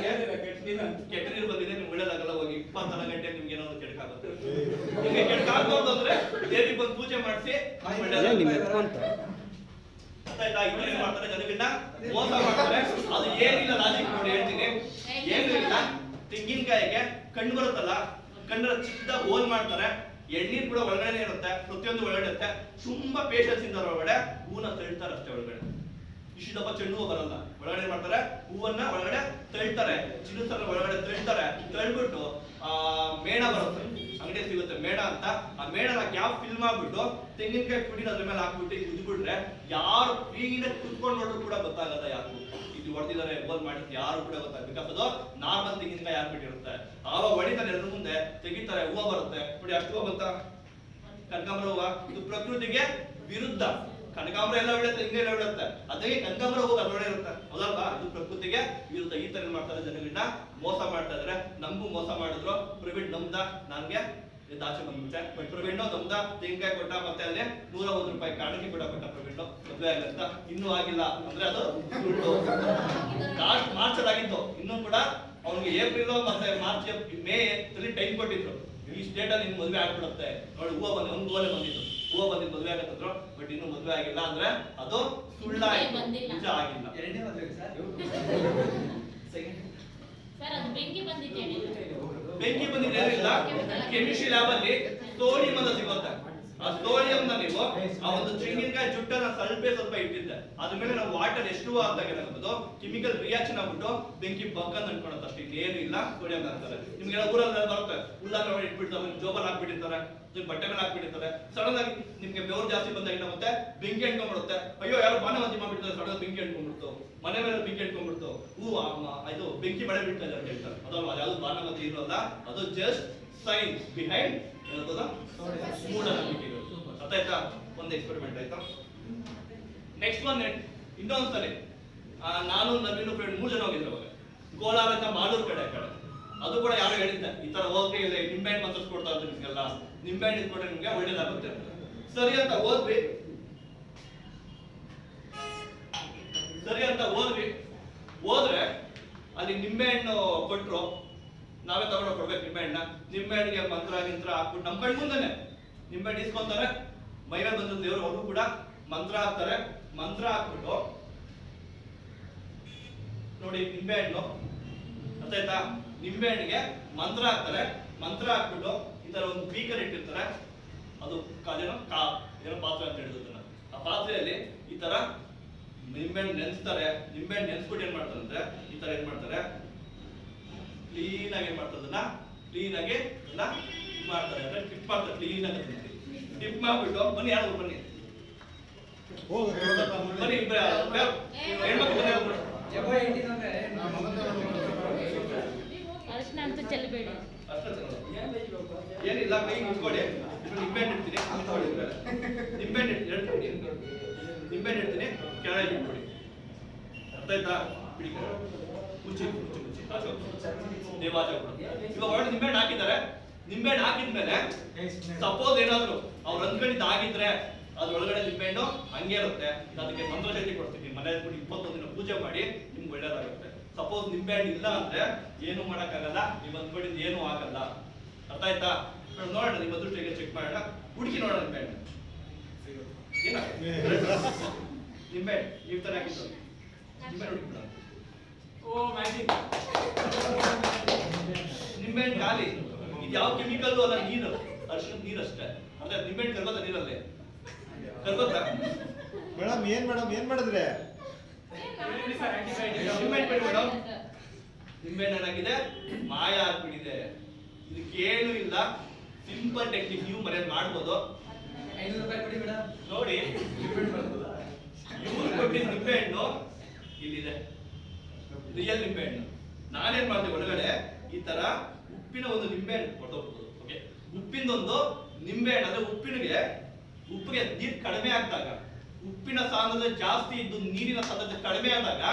ಕೆಟ್ಟ ನೀರು ಬಂದಿದೆ, ನಿಮ್ಗೆ ಒಳ್ಳೇದಾಗಲ್ಲ. ಹೋಗಿ 24 ಗಂಟೆ ನಿಮ್ಗೆ ಏನಾದ್ರು ಕೆಡಕಾಗುತ್ತೆ. ನಿಮ್ಗೆ ಕೆಡಕಾಗ್ಬಾರ್ದು ಅಂದ್ರೆ ದೇವಿ ಬಂದು ಪೂಜೆ ಮಾಡಿಸಿ ಅರ್ಥ ಆಯ್ತಾ? ಇನ್ನೇನ್ ಮಾಡ್ತಾರೆ, ಜನಗಳನ್ನ ಮೋಸ ಮಾಡ್ತಾರೆ. ಅದು ಏನಿಲ್ಲ, ಲಾಜಿಕ್ ನೋಡಿ ಹೇಳ್ತೀನಿ. ಏನು ಇಲ್ಲ, ತೆಂಗಿನಕಾಯಿಗೆ ಕಣ್ಣು ಬರುತ್ತಲ್ಲ, ಕಣ್ಣರ ಚಿಕ್ಕದಾಗ ಹೋಲ್ ಮಾಡ್ತಾರೆ. ಎಣ್ಣೀರ್ ಕೂಡ ಒಳಗಡೆ ಇರುತ್ತೆ, ಪ್ರತಿಯೊಂದು ಒಳಗಡೆ ಇರುತ್ತೆ. ತುಂಬಾ ಪೇಷನ್ಸ್ ಇಂದ ಒಳಗಡೆ ಹೂವನ್ನ ತಳ್ತಾರೆ ಅಷ್ಟೇ. ಒಳಗಡೆ ಇಷ್ಟಪ್ಪ ಚೆಂಡು ಹೂವು ಬರಲ್ಲ. ಒಳಗಡೆ ಮಾಡ್ತಾರೆ, ಹೂವನ್ನ ಒಳಗಡೆ ತಳ್ತಾರೆ, ಚಿನ್ನದ ಸರ ಒಳಗಡೆ ತಳ್ತಾರೆ. ತಳ್ಬಿಟ್ಟು ಮೇಣ ಬರುತ್ತೆ, ಅಂಗಡಿ ಸಿಗುತ್ತೆ ಮೇಣ ಅಂತ. ಆ ಮೇಣನ ಗ್ಯಾಪ್ ಫಿಲ್ ಮಾಡ್ಬಿಟ್ಟು ತೆಂಗಿನಕಾಯಿ ಪುಡಿನ ಅದ್ರ ಮೇಲೆ ಹಾಕ್ಬಿಟ್ಟು ಉಜ್ಬಿಟ್ರೆ ಯಾರು ಫ್ರೀನ ಕುತ್ಕೊಂಡು ನೋಡ್ರು ಕೂಡ ಗೊತ್ತಾಗಲ್ಲ ಯಾರು ಇದು ಹೊಡೆದಿದ್ದಾರೆ, ಬೋಲ್ ಮಾಡಿದ್ರೆ ಯಾರು ಕೂಡ ಗೊತ್ತಾಗ. ಬಿಕಾಸ್ ಅದು ನಾರ್ಮಲ್ ತೆಂಗಿನಕಾಯಿ ಹಾಕ್ಬಿಟ್ಟಿರುತ್ತೆ. ಆವಾಗ ಹೊಡಿತಾರೆ, ಎಲ್ರ ಮುಂದೆ ತೆಗಿತಾರೆ, ಹೂವು ಬರುತ್ತೆ. ನೋಡಿ ಅಷ್ಟು ಹೂವು ಬಂತ, ಕನಕಾಂಬರ ಹೂವ. ಇದು ಪ್ರಕೃತಿಗೆ ವಿರುದ್ಧ. ಕನಕಾಂಬರ ಎಲ್ಲ ಬೆಳೆಯುತ್ತೆ, ಹಿಂಗೆ ಎಲ್ಲ ಬೆಳೆಯುತ್ತೆ. ಅದೇ ಕನಕಾಂಬರ ಹೂವು ಅದರೊಳಗೆ ಇರುತ್ತೆ, ಹೌದಲ್ವಾ? ಅದು ಪ್ರಕೃತಿಗೆ ವಿರುದ್ಧ. ಈ ತರ ಮಾಡ್ತಾರೆ, ಜನಗಳನ್ನ ಮೋಸ ಮಾಡ್ತಾ ಇದಾರೆ. ನಮಗೂ ಮೋಸ ಮಾಡಿದ್ರು. ಪ್ರವೀಣ್ ನಮ್ದ, ನನ್ಗೆ ಆಚೆ ಬಂದ್ಬಿಟ್ಟೆ. ಬಟ್ ಪ್ರವೀಣ್ ನಮ್ದ ತೆಂಗಿನಕಾಯಿ ಕೊಟ್ಟ, ಮತ್ತೆ ಅಲ್ಲಿ 101 ರೂಪಾಯಿ ಕಾಣಿಕೆ ಕೂಡ ಕೊಟ್ಟ. ಪ್ರವೀಣ್ ಮದುವೆ ಆಗಂತ ಇನ್ನೂ ಆಗಿಲ್ಲ ಅಂದ್ರೆ ಅದು ಸುಳ್ಳು. ಲಾಸ್ಟ್ ಮಾರ್ಚ್ ಅಲ್ಲಿ ಆಗಿತ್ತು, ಇನ್ನೂ ಕೂಡ ಅವ್ನಿಗೆ ಏಪ್ರಿಲ್ ಮತ್ತೆ ಮಾರ್ಚ್ ಮೇ ಟೈಮ್ ಕೊಟ್ಟಿದ್ರು. ಈ ಸ್ಟೇಟ್ ಅಲ್ಲಿ ನಿನ್ ಮದುವೆ ಆಗ್ಬಿಡುತ್ತೆ ನೋಡಿ. ಹೂವು ಬಂದ ಒಂದು ಹೂವಲ್ಲೇ ಬಂದಿತ್ತು, ಹೂವು ಬಂದಿದ್ದು ಮದುವೆ ಆಗತ್ತಂದ್ರು. ಬಟ್ ಇನ್ನು ಮದುವೆ ಆಗಿಲ್ಲ ಅಂದ್ರೆ ಅದು ಸುಳ್ಳಾಯ್ತು, ನಿಜ ಆಗಿಲ್ಲ. ಎರಡನೇ ಮದುವೆ ಸರ್ ಸರ್ ಅದು ಬೆಂಕಿ ಬಂದಿದೆ ಬೆಂಕಿ ಬಂದಿದ್ರೆ ಏನಿಲ್ಲ, ಕೆಮಿಸ್ಟ್ರಿ ಲ್ಯಾಬ್ ಅಲ್ಲಿ ಸೋಡಿಯಂ ಅಂತ ಸಿಗುತ್ತೆ. ಆ ಸೋಡಿಯಂ ನ ನೀವು ಆ ಒಂದು ತೆಂಗಿನಕಾಯಿ ಜುಟ್ಟನ್ನ ಸ್ವಲ್ಪ ಇಟ್ಟಿದ್ದೆ, ಅದ್ರ ಮೇಲೆ ನಾವು ವಾಟರ್ ಎಷ್ಟು ಆದಾಗ ಏನಾಗುತ್ತೋ ಕೆಮಿಕಲ್ ರಿಯಾಕ್ಷನ್ ಆಗ್ಬಿಟ್ಟು ಬೆಂಕಿ ಬಗ್ಗಂತ ಅನ್ಕೊಳತ್ತೆ ಅಷ್ಟೇ, ಏನು ಇಲ್ಲ. ಸೋಡಿಯಂ ಅಂತಾರೆ. ನಿಮ್ಗೆಲ್ಲ ಊರಲ್ಲಿ ಬರುತ್ತೆ, ಹುಲ್ಲನ್ನ ನೋಡಿ ಇಟ್ಬಿಡ್ತಾರೆ, ಜೋಬಲ್ ಹಾಕ್ಬಿಟ್ಟಿರ್ತಾರೆ, ಬಟ್ಟೆ ಮೇಲೆ ಹಾಕ್ಬಿಟ್ಟಿರ್ತಾರೆ. ಸಡನ್ ಆಗಿ ನಿಮ್ಗೆ ಬೆವರು ಜಾಸ್ತಿ ಬಂದಾಗ ಏನಾಗುತ್ತೆ, ಬೆಂಕಿ ಅಂಟ್ಕೊಂಡ್ಬಿಡುತ್ತೆ. ಅಯ್ಯೋ ಯಾರು ಬಾಣವಂತಿ ಮಾಡ್ಬಿಡ್ತಾರೆ, ಸಡನ್ ಬೆಂಕಿ ಅಂಟ್ಕೊಂಡ್ಬಿಡ್ತು, ಮನೆ ಮೇಲೆ ಬೆಂಕಿ ಅಂಟ್ಕೊಂಡ್ಬಿಡ್ತು, ಇದು ಬೆಂಕಿ ಮಳೆ ಬಿಡ್ತಾ ಇದ್ದಾರೆ ಹೇಳ್ತಾರೆ. ಅದಲ್ಲ, ಯಾವ್ದು ಬಾಣವಂತಿ ಇರೋಲ್ಲ, ಅದು ಜಸ್ಟ್ ಸೈನ್ಸ್ ಬಿಹೈಂಡ್ ಮೂಢನಂಬಿಕೆಗಳು. ಅರ್ಥ ಆಯ್ತಾ? ಒಂದು ಎಕ್ಸ್ಪೆರಿಮೆಂಟ್ ಆಯ್ತಾ. ನೆಕ್ಸ್ಟ್ ಒನ್ ಇನ್ನೊಂದ್ಸಲಿ ನಾನು ನವೀನು ಫ್ರೆಂಡ್ 3 ಜನ ಹೋಗಿದ್ರು ಅವಾಗ ಕೋಲಾರ ಅಂತ ಮಾಡೂರ್ ಕಡೆ ಅದು ಕೂಡ ಯಾರು ಹೇಳಿದ್ದೆ ಈ ತರ ಹೋಗ್ರಿ, ಇಲ್ಲಿ ನಿಂಬೆಹಣ್ಣು ಮಂತ್ರ ಕೊಡ್ತಾ ಇದ್ರು ನಿಮ್ಗೆಲ್ಲ, ನಿಂಬೆಹಣ್ಣು ಇಟ್ಕೊಂಡ್ರೆ ನಿಮ್ಗೆ ಒಳ್ಳೇದಾಗುತ್ತೆ ಅಂತ. ಸರಿ ಅಂತ ಹೋದ್ವಿ ಹೋದ್ರೆ ಅಲ್ಲಿ ನಿಂಬೆಹಣ್ಣು ಕೊಟ್ರು, ನಾವೇ ತಗೊಂಡು ಕೊಡ್ಬೇಕು ನಿಂಬೆಹಣ್ಣ. ನಿಂಬೆಹಣ್ಣಿಗೆ ಮಂತ್ರ ಹಾಕ್ಬಿಟ್ಟು ನಮ್ಮ ಕಣ್ ಮುಂದೆನೆ ನಿಂಬೆಹಣ್ಣು ಇಸ್ಕೊಂತಾರೆ, ಮೈ ಮೇಲೆ ಬಂದ ದೇವರು ಅವರು ಕೂಡ ಮಂತ್ರ ಹಾಕ್ತಾರೆ. ಮಂತ್ರ ಹಾಕ್ಬಿಟ್ಟು ನೋಡಿ ನಿಂಬೆಹಣ್ಣು ಅರ್ಥಾಯ್ತಾ, ನಿಂಬೆಹಣ್ಣಿಗೆ ಮಂತ್ರ ಹಾಕ್ತಾರೆ. ಮಂತ್ರ ಹಾಕ್ಬಿಟ್ಟು ಈ ತರ ಒಂದು ಬೀಕರ್ ಇಟ್ಟಿರ್ತಾರೆ, ಅದು ಏನೋ ಪಾತ್ರೆ ಅಂತ ಹೇಳಿದ್ರು. ಆ ಪಾತ್ರೆಯಲ್ಲಿ ಈ ತರ ನಿಂಬೆಹಣ್ಣು ನೆನೆಸ್ತಾರೆ. ನಿಂಬೆಹಣ್ಣು ನೆನೆಸ್ಬಿಟ್ಟು ಏನ್ ಮಾಡ್ತಾರೆ ಅಂದ್ರೆ ಈ ತರ ಏನ್ ಮಾಡ್ತಾರೆ, ಕ್ಲೀನ್ ಆಗಿ ಏನ್ ಮಾಡ್ತಾರೆ, ಅದನ್ನ ಕ್ಲೀನ್ ಆಗಿ ಮಾಡ್ತಾರೆ ಅಂದ್ರೆ ಟಿಪ್ ಮಾಡ್ತಾರೆ. ಕ್ಲೀನ್ ಆಗಿ ಟಿಪ್ ಮಾಡ್ಬಿಟ್ಟು ಬನ್ನಿ, ಯಾರು ಬನ್ನಿ ಬನ್ನಿ ಹೆಣ್ಮಕ್ಳು ಅರಿಶಿನ ಅಂತೂ ಚೆಲ್ಲಬೇಡಿ. ಏನಿಲ್ಲ, ಕೈ ನಿಂತ್ಕೊಳ್ಳಿ. ನಿಂಬೆಹಣ್ಣು ಇಡ್ತೀನಿ, ನಿಂಬೆಹಣ್ಣು ಇಡ್ತೀನಿ, ಕೆಳಗೆ ಇಟ್ಬಿಡಿ. ಅರ್ಥ ಆಯ್ತಾ? ಬಿಡಿ ಮುಚ್ಚಿ ದೇವಾಚ. ಇವಾಗ ಒಳ್ಳೆ ನಿಂಬೆಹಣ್ಣು ಹಾಕಿದ್ದಾರೆ. ನಿಂಬೆಹಣ್ಣು ಹಾಕಿದ್ಮೇಲೆ ಸಪೋಸ್ ಏನಾದ್ರು ಅವ್ರು ಅಂದ್ಕೊಂಡಿದ್ದು ಆಗಿದ್ರೆ ಅದ್ರೊಳಗಡೆ ನಿಂಬೆಹಣ್ಣು ಹಂಗೆ ಇರುತ್ತೆ. ಅದಕ್ಕೆ ಮಂತ್ರಶಕ್ತಿ ಕೊಡ್ತೀವಿ, ಮನೆಯಲ್ಲಿ ಕೂಡ 21 ದಿನ ಪೂಜೆ ಮಾಡಿ ನಿಮ್ಗೆ ಒಳ್ಳೇದಾಗುತ್ತೆ. ಸಪೋಸ್ ನಿಂಬೆಹಣ್ಣು ಇಲ್ಲ ಅಂದ್ರೆ ಏನು ಮಾಡಕ್ಕಾಗಲ್ಲ, ನೀವು ಅಂದ್ಕೊಂಡಿದ್ದು ಏನು ಆಗಲ್ಲ. ಅರ್ಥ ಆಯ್ತಾ? ನೋಡೋಣ, ನಿಮ್ಮ ಅದೃಷ್ಟಿಗೆ ಚೆಕ್ ಮಾಡೋಣ, ಹುಡುಕಿ ನೋಡೋಣ ನಿಂಬೆಹಣ್ಣು ಏನ ನಿಂಬೆಹಣ್ಣು ನೀವು ತರ ಹಾಕಿದ್ದು ನಿಂಬೆಹಣ್ಣು ಹುಡುಕಿ ಬಿಡೋಣ. ನಿಂಬೆಹಣ್ಣು ಖಾಲಿ. ಇದು ಯಾವ ಕೆಮಿಕಲ್ ಅಲ್ಲ, ನೀರು, ಅರ್ಶಿನ ನೀರಷ್ಟೇ. ಅಂದ್ರೆ ನಿಂಬೆಹಣ್ಣು ಕರ್ಗೋತ ನೀರಲ್ಲಿ ಕರ್ಗೋತಾ ಮೇಡಮ್ ಏನ್ ಮಾಡಿದ್ರೆ ನಿಂಬೆಹಣ್ಣು ಏನಾಗಿದೆ, ಮಾಯ ಆಗ್ಬಿಟ್ಟಿದೆ. ಇದಕ್ಕೇನು ಇಲ್ಲ, ಸಿಂಪಲ್ ಟೆಕ್ನಿಕ್, ನೀವು ಮನೇಲಿ ಮಾಡ್ಬೋದು. 500 ರೂಪಾಯಿ ಕೊಡಿ ಮೇಡಮ್. ನೋಡಿ ಇವ್ರು ಕೊಟ್ಟಿದ್ದ ನಿಂಬೆಹಣ್ಣು ಇಲ್ಲಿದೆ, ರಿಯಲ್ ನಿಂಬೆಹಣ್ಣು. ನಾನೇನ್ ಮಾಡ್ತೀವಿ, ಒಳಗಡೆ ಈ ತರ ಉಪ್ಪಿನ ಒಂದು ನಿಂಬೆಹಣ್ಣು ಕೊಟ್ಟೋಗ್ಬೋದು. ಓಕೆ, ಉಪ್ಪಿನದೊಂದು ನಿಂಬೆಹಣ್ಣು ಅಂದ್ರೆ ಉಪ್ಪಿಗೆ ನೀರು ಕಡಿಮೆ ಆದಾಗ, ಉಪ್ಪಿನ ಸಾಂದ್ರತೆ ಜಾಸ್ತಿ ಇದ್ದು ನೀರಿನ ಸಾಂದ್ರತೆ ಕಡಿಮೆ ಆದಾಗ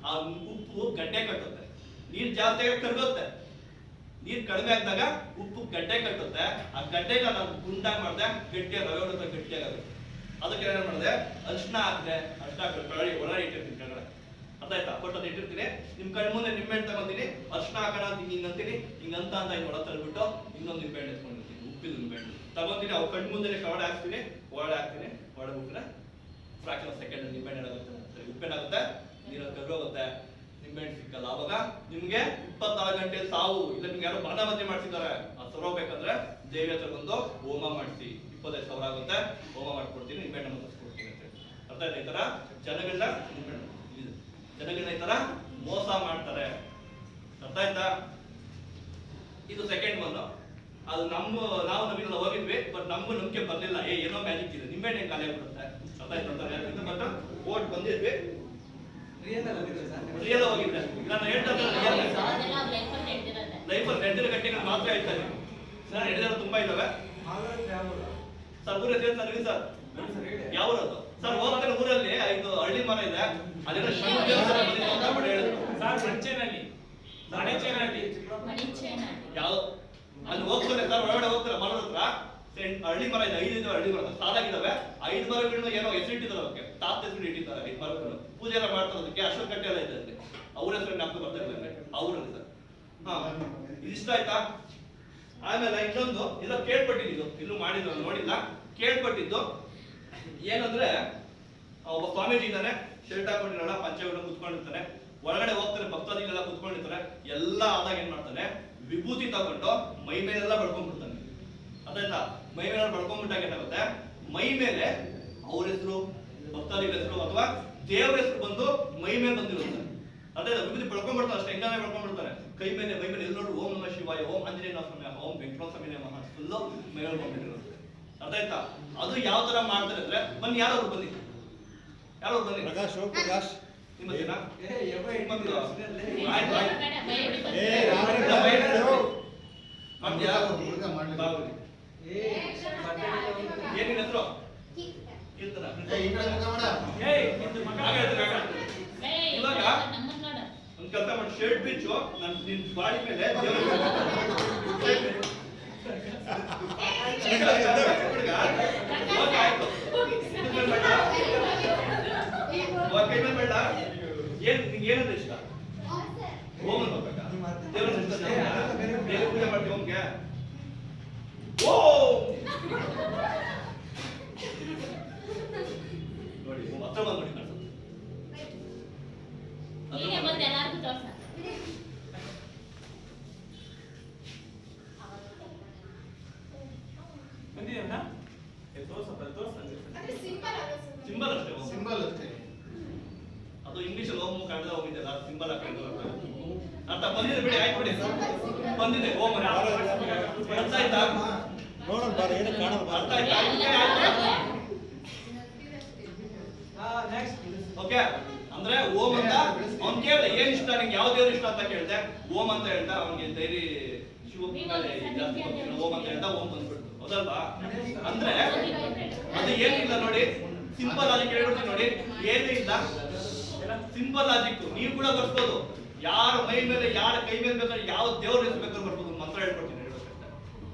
ಆ ಉಪ್ಪು ಗಡ್ಡೆ ಕಟ್ಟುತ್ತೆ. ನೀರು ಜಾಸ್ತಿ ಆಗಿ ಕರಗುತ್ತೆ. ನೀರು ಕಡಿಮೆ ಆದಾಗ ಉಪ್ಪು ಗಡ್ಡೆ ಕಟ್ಟುತ್ತೆ. ಆ ಗಡ್ಡೆನ ನಾನು ಗುಂಡಾಗಿ ಮಾಡಿದೆ, ಗಟ್ಟಿಯಾಗುತ್ತೆ. ಅದಕ್ಕೆ ಏನ್ ಮಾಡಿದೆ, ಅರಿಶಿನ ಹಾಕಿದೆ. ಅರಿಶಿನ ಹಾಕಿ ಒಳಗಡೆ ಇಟ್ಟಿರ್ತೀನಿ ಕೆಳಗಡೆ. ಅರ್ಥ ಆಯ್ತಾ? ಕೊಟ್ಟು ಇಟ್ಟಿರ್ತೀನಿ. ನಿಮ್ ಕಣ್ ಮುಂದೆ ನಿಂಬೆಹಣ್ಣು ತಗೊಂತೀನಿ, ಅರಿಶಿನ ಹಾಕೋಣ ಅಂತ ಹಿಂಗಂತೀನಿ, ಹಿಂಗಂತ ಒಳ ತಳ್ಬಿಟ್ಟು ಇನ್ನೊಂದು ನಿಂಬೆಹಣ್ಣು ಎತ್ಕೊಂಡಿರ್ತೀನಿ, ಉಪ್ಪಿದ ನಿಂಬೆಹಣ್ಣು ತಗೊಂತೀನಿ. ಅವ್ರ ಕಣ್ ಮುಂದೆ ಕವಡೆ ಹಾಕ್ತೀನಿ, ಒಳಗಡೆ ಬಿಟ್ರೆ ಫ್ರಾಕ್ಷನ್ ಆಫ್ ಸೆಕೆಂಡ್ ನಿಂಬೆಹಣ್ಣು ಆಗುತ್ತೆ, ಉಪ್ಪೇನಾಗುತ್ತೆ, ನೀರಲ್ಲಿ ಕರ್ಗೋಗುತ್ತೆ, ನಿಂಬೆಹಣ್ಣು ಸಿಕ್ಕಲ್ಲ. ಅವಾಗ ನಿಮ್ಗೆ 24 ಗಂಟೆ ಸಾವು. ಇಲ್ಲ ನಿಮ್ಗೆ ಯಾರೋ ಬಾಣಮತಿ ಮಾಡ್ತಿದ್ದಾರೆ, ಅದು ಸರೋಗ್ಬೇಕಂದ್ರೆ ದೇವಿ ಹತ್ರ ಬಂದು ಹೋಮ ಮಾಡಿಸಿ 25,000 ಆಗುತ್ತೆ, ಹೋಮ ಮಾಡ್ಕೊಡ್ತೀನಿ, ನಿಂಬೆಹಣ್ಣು ಮುಗಿಸ್ಕೊಡ್ತೀನಿ ಅಂತ. ಅರ್ಥ ಆಯ್ತಾ? ಈ ತರ ಜನಗಳನ್ನ ಈ ತರ ಮೋಸ ಮಾಡ್ತಾರೆ. ಅರ್ಥ ಆಯ್ತಾ? ಇದು ಸೆಕೆಂಡ್ ಒನ್. ಅದು ನಾವು ನಮಗೆಲ್ಲ ಹೋಗಿದ್ವಿ, ಬಟ್ ನಮಗೂ ನಂಬಿಕೆ ಬರ್ಲಿಲ್ಲ. ಏನೋ ಮ್ಯಾಜಿಕ್ ಇದೆ, ನಿಂಬೆಹಣ್ಣೆ ಖಾಲಿ ಆಗ್ಬಿಡುತ್ತೆ. ಅರ್ಥ ಆಯ್ತು? ಬಟ್ ಓಟ್ ಬಂದಿದ್ವಿ, ರಿಯಲ್ ಹೋಗಿದ್ದೆ. ನಾನು ಹೇಳ್ತಾರೆ ಲೈಫಲ್ಲಿ ನೆಟ್ಟಿರೋ ಗಂಟೆಗಳು ಮಾತ್ರ ಹೇಳ್ತಾ ಇದ್ದೀನಿ. ಸರ್ ನಡೆದಿರೋ ತುಂಬಾ ಇದಾವೆ ಸರ್. ಊರ ಹೆಸರು ಸರ್, ಸರ್ ಯಾವ ಊರದು ಸರ್? ಹೋಗ್ತಾರೆ ಊರಲ್ಲಿ 5 ಹಳ್ಳಿ ಮರ ಇದೆ, ಅದೆಲ್ಲ ಯಾವ ಅಲ್ಲಿ ಹೋಗ್ತಾರೆ ಸರ್, ಒಳಗಡೆ ಹೋಗ್ತಾರೆ ಮರದ ಹತ್ರ. ಹಳ್ಳಿ ಮರ ಇದೆ, 5 ಹಳ್ಳಿ ಮರ ಸಾಲಾಗಿದ್ದಾವೆ. 5 ಮರಗಳನ್ನ ಏನೋ ಹೆಸರಿಟ್ಟಿದ್ದಾರೆ, ಅವಕ್ಕೆ ತಾತ ಹೆಸರು ಇಟ್ಟಿದ್ದಾರೆ. 5 ಮರಗಳು ಪೂಜೆ ಎಲ್ಲ ಮಾಡ್ತಾರೆ. ಅದಕ್ಕೆ ಅಶ್ವತ್ಥ ಕಟ್ಟೆ ಎಲ್ಲ ಇದೆ ಅಲ್ಲಿ. ಅವ್ರ ಹೆಸರು ನಮ್ಗೆ ಬರ್ತಾ ಇದ್ದಾರೆ ಅವ್ರಲ್ಲಿ ಸರ್. ಇದಿಷ್ಟ ಆಯ್ತಾ? ಆಮೇಲೆ ಇನ್ನೊಂದು ಎಲ್ಲ ಕೇಳ್ಪಟ್ಟಿದ್ದು, ಇಲ್ಲೂ ಮಾಡಿದ್ರು ನೋಡಿಲ್ಲ, ಕೇಳ್ಪಟ್ಟಿದ್ದು ಏನಂದ್ರೆ ಒಬ್ಬ ಸ್ವಾಮೀಜಿ ಇದ್ದಾನೆ, ಶರ್ಟ್ ಹಾಕೊಂಡಿರಲ್ಲ, ಪಂಚೆಗಳನ್ನು ಕುತ್ಕೊಂಡಿರ್ತಾನೆ. ಒಳಗಡೆ ಹೋಗ್ತಾರೆ ಭಕ್ತಾದಿಗಳೆಲ್ಲ ಕುತ್ಕೊಂಡಿರ್ತಾರೆ, ಎಲ್ಲ ಆದಾಗ ಏನ್ ಮಾಡ್ತಾನೆ, ವಿಭೂತಿ ತಗೊಂಡು ಮೈ ಮೇಲೆಲ್ಲ ಬಡ್ಕೊಂಡ್ಬಿಡ್ತಾನೆ. ಅದಾಯ್ತಾ? ಮೈ ಮೇಲೆ ಬಡ್ಕೊಂಡ್ಬಿಟ್ಟಾಗ ಏನಾಗುತ್ತೆ, ಮೈ ಮೇಲೆ ಅವ್ರ ಹೆಸರು, ಭಕ್ತಾದಿಗಳ ಹೆಸರು ಅಥವಾ ದೇವರ ಹೆಸರು ಬಂದು ಮೈ ಮೇಲೆ ಬಂದಿರುತ್ತೆ. ಅದೇ ವಿಭೂತಿ ಬಡ್ಕೊಂಡ್ಬಿಡ್ತಾರೆ ಅಷ್ಟೇ, ಹೆಂಗಾನೆ ಬಡ್ಕೊಂಡ್ಬಿಡ್ತಾರೆ. ಮೈ ಮೇಲೆ ಎಲ್ಲಿ ನೋಡ್ರು ಓಂ ನಮಃ ಶಿವಾಯ, ಓಂ ಆಂಜನೇಯ ಸ್ವಾಮಿ, ಓಂ ವೆಂಕಟೇಶ್ವರ ಸ್ವಾಮಿ ನಮಃ, ಫುಲ್ಲು ಮೈ ಮೇಲೆ ಬಂದ್ಬಿಟ್ಟಿರುತ್ತೆ. ಅದಾಯ್ತಾ? ಅದು ಯಾವ ತರ ಮಾಡ್ತಾರೆ ಅಂದ್ರೆ, ಬನ್ನಿ ಯಾರವ್ರು ಬನ್ನಿ, ಯಾರವ್ರು ಬನ್ನಿ, ಪ್ರಕಾಶ್ ಪ್ರಕಾಶ್ ನಿಮ್ಮ ಜನ ಆಯ್ತು ಆಯ್ತು ಮಾಡ್ತೀಯಾ? ಬಾಗುಲಿ. ಏನಿನ ಹೆಸರು? ಕೀರ್ತನ. ಇವಾಗ ಒಂದ್ ಕೆಲಸ ಮಾಡಿ, ಶರ್ಟ್ ಬಿಚ್ಚು, ನಿನ್ ಬಾಡಿ ಮೇಲೆ ಕೈ ಮೇಲೆ ಬೇಡ. ಏನಂದ್ರೆ ಇಷ್ಟ? ಓಂ ಅನ್ಬೇಕಾ? ದೇವರ ಪೂಜೆ ಮಾಡ್ತೀವಿ ಓಂಗೆ. ಓಂ ನೋಡಿ, ಹತ್ರ ಬಂದ್ ನೋಡಿ ಕಾಣಿಸುತ್ತೆ. ಹೀಗೆ ಬಂದು ಎಲ್ಲಾರ್ಗೂ ತೋರ್ಸ. ಸಿಂಬಲ್ ಅಷ್ಟೇ, ಸಿಂಬಲ್ ಅಷ್ಟೇ. ಅದು ಇಂಗ್ಲಿಷ್ ಅಲ್ಲಿ ಓಂ ಕನ್ನಡ ಹೋಗಿದ್ದೆಲ್ಲ ಸಿಂಬಲ್ ಹಾಕೊಂಡು ಅರ್ಥ ಬಂದಿದೆ ಬಿಡಿ, ಆಯ್ತು ಬಿಡಿ, ಬಂದಿದೆ ಓಂ ಅರ್ಥ ಆಯ್ತಾ? ನೋಡೋಣ ಬಾರ, ಏನು ಕಾಣೋದು ಬಾರ. ಅರ್ಥ ಆಯ್ತಾ? ಓಕೆ, ಅಂದ್ರೆ ಓಂ ಅಂತ ಅವ್ನ್ ಕೇಳ್ದೆ ಏನ್ ಇಷ್ಟ ನಿಂಗೆ, ಯಾವ ದೇವ್ರ ಇಷ್ಟ ಅಂತ ಕೇಳ್ದೆ, ಓಂ ಅಂತ ಹೇಳ್ದ. ಅವ್ನಿಗೆ ಧೈರ್ಯ ಶಿವ ಮೇಲೆ ಜಾಸ್ತಿ ಗೊತ್ತಿಲ್ಲ, ಓಂ ಅಂತ ಹೇಳ್ದ, ಓಂ ಬಂದ್ಬಿಡ್ತು. ಹೌದಲ್ವಾ? ಅಂದ್ರೆ ಅದು ಏನಿಲ್ಲ ನೋಡಿ, ಸಿಂಪಲ್ ಲಾಜಿಕ್ ಹೇಳ್ಬಿಡ್ತೀನಿ ನೋಡಿ, ಏನೂ ಇಲ್ಲ, ಸಿಂಪಲ್ ಲಾಜಿಕ್. ನೀವು ಕೂಡ ಬರ್ಬೋದು, ಯಾರ ಮೈ ಮೇಲೆ ಯಾರ ಕೈ ಮೇಲೆ ಬೇಕಾದ್ರೆ ಯಾವ ದೇವ್ರ ಹೆಸರು ಬೇಕಾದ್ರೂ ಬರ್ಬೋದು. ಮಂತ್ರ ಹೇಳ್ಕೊಡ್ತೀನಿ,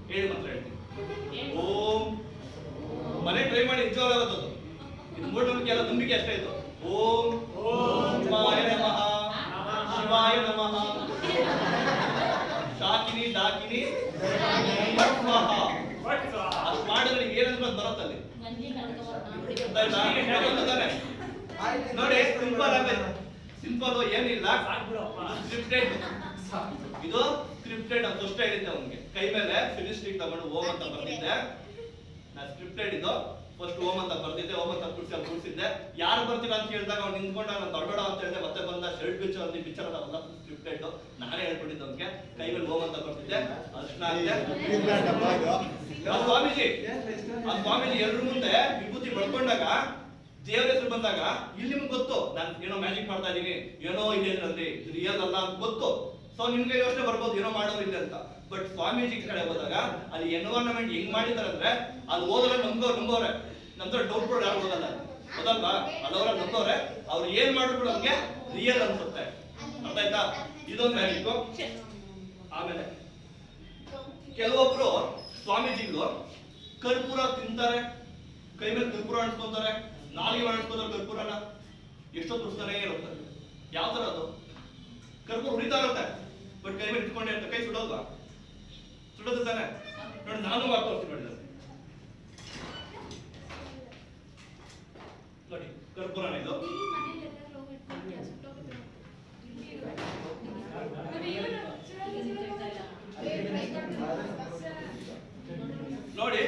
ಹೇಳಿ ಮಂತ್ರ ಹೇಳ್ತೀನಿ. ಓಂ, ಮನೆ ಟ್ರೈ ಮಾಡಿ, ನಿಜವಾಗ್ಲೂ ಇದು ಮೂಢನಂಬಿಕೆ ಎಲ್ಲ, ನಂಬಿಕೆ ಅಷ್ಟೇ ಇದು. ಓಂ ಶಿವಾಯ ನಮಃ, ಶಿವಾಯ ನಮಃ, ಶಾಕಿನಿ ಡಾಕಿನಿ ನಮಃ. ಅದು ಮಾಡಿದ್ರೆ ನಿಮ್ಗೆ ಏನಂದ್ರೆ ಅದು ಬರುತ್ತಲ್ಲಿ. ನೋಡಿ, ಸಿಂಪಲ್ ಆಗಿ, ಸಿಂಪಲ್ ಏನಿಲ್ಲ, ಸ್ಕ್ರಿಪ್ಟೆಡ್. ಇದು ಸ್ಕ್ರಿಪ್ಟೆಡ್ ಅಂತ ಅಷ್ಟೇ ಹೇಳಿದ್ದೆ ಅವನಿಗೆ. ಕೈ ಮೇಲೆ ಫಿನಿಸ್ಟಿಕ್ ತಗೊಂಡು ಓಂ ಅಂತ ಬರ್ತಿದ್ದೆ, ನಾ ಸ್ಕ್ರಿಪ್ಟೆಡ್ ಇದು. ಫಸ್ಟ್ ಓಂ ಅಂತ ಬರ್ತಿದ್ದೆ, ಓಂ ಅಂತ ಕೂರಿಸಿದ್ದೆ. ಯಾರು ಬರ್ತೀರಾ ಅಂತ ಹೇಳಿದಾಗ ಅವ್ನು ನಿಂತ್ಕೊಂಡ, ನಾನು ದೊಡ್ಡ ಅಂತ ಹೇಳಿದೆ. ಮತ್ತೆ ಬಂದ ಶರ್ಟ್ ಬಿಚ್ಚು ಅಂತ ಪಿಕ್ಚರ್ ಅದಲ್ಲ, ಸ್ಕ್ರಿಪ್ಟೆಡ್ ನಾನೇ ಹೇಳ್ಕೊಟ್ಟಿದ್ದೆ ಅವನಿಗೆ. ಕೈ ಮೇಲೆ ಓಂ ಅಂತ ಬರ್ತಿದ್ದೆ, ಅರ್ಶನ ಆಗಿದೆ. ಆ ಸ್ವಾಮೀಜಿ ಎಲ್ರ ಮುಂದೆ ವಿಭೂತಿ ಬಡ್ಕೊಂಡಾಗ, ದೇವ್ರ ಹೆಸರು ಬಂದಾಗ, ಇಲ್ಲಿ ನಿಮ್ಗೆ ಗೊತ್ತು ನಾನು ಏನೋ ಮ್ಯಾಜಿಕ್ ಮಾಡ್ತಾ ಇದೀನಿ, ಏನೋ ಇದೆ ಇದರಲ್ಲಿ, ರಿಯಲ್ ಅಲ್ಲ ಅಂತ ಗೊತ್ತು. ಸೊ ನಿಮ್ಗೆ ಯೋಚನೆ ಬರ್ಬೋದು ಏನೋ ಮಾಡೋರು ಇದೆ ಅಂತ. ಬಟ್ ಸ್ವಾಮೀಜಿ ಕಡೆ ಹೋದಾಗ ಅಲ್ಲಿ ಎನ್ವೈರನ್ಮೆಂಟ್ ಹೆಂಗ್ ಮಾಡಿದಾರೆ ಅಂದ್ರೆ, ಅಲ್ಲಿ ಹೋದ್ರೆ ನಂಬೋರೆ, ನಮ್ದು ಡೌಟ್ ಕೂಡ ಯಾರು ಹೋಗಲ್ಲ, ಹೌದಲ್ವಾ? ಅಲ್ಲವರ ನಂಬೋರೆ, ಅವ್ರು ಏನ್ ಮಾಡಿದ್ರು ನಮ್ಗೆ ರಿಯಲ್ ಅನ್ಸುತ್ತೆ. ಅರ್ಥ ಆಯ್ತಾ? ಇದೊಂದು ಮ್ಯಾಜಿಕ್. ಆಮೇಲೆ ಕೆಲವೊಬ್ರು ಸ್ವಾಮೀಜಿಗಳು ಕರ್ಪೂರ ತಿಂತಾರೆ, ಕೈ ಮೇಲೆ ಕರ್ಪೂರ ಅಂಟ್ಕೊಂತಾರೆ, ನಾಲಿಗೆ ಅಂಟ್ಕೊಂತಾರೆ ಕರ್ಪೂರನ, ಎಷ್ಟೋ ತುರ್ಸ್ತಾನೆ ಇರುತ್ತೆ. ಯಾವ ತರ ಅದು? ಕರ್ಪೂರ ಉರಿತಾ ಇರುತ್ತೆ, ಬಟ್ ಕೈ ಮೇಲೆ ಇಟ್ಕೊಂಡೇ ಇರುತ್ತೆ. ಕೈ ಸುಡೋಲ್ವಾ? ಸುಡೋದು ತಾನೆ. ನೋಡಿ, ನಾನು ಮಾಡ್ಕೊಳ್ತೀನಿ ನೋಡಿ, ನೋಡಿ ಕರ್ಪೂರನ ಇದು. ನೋಡಿ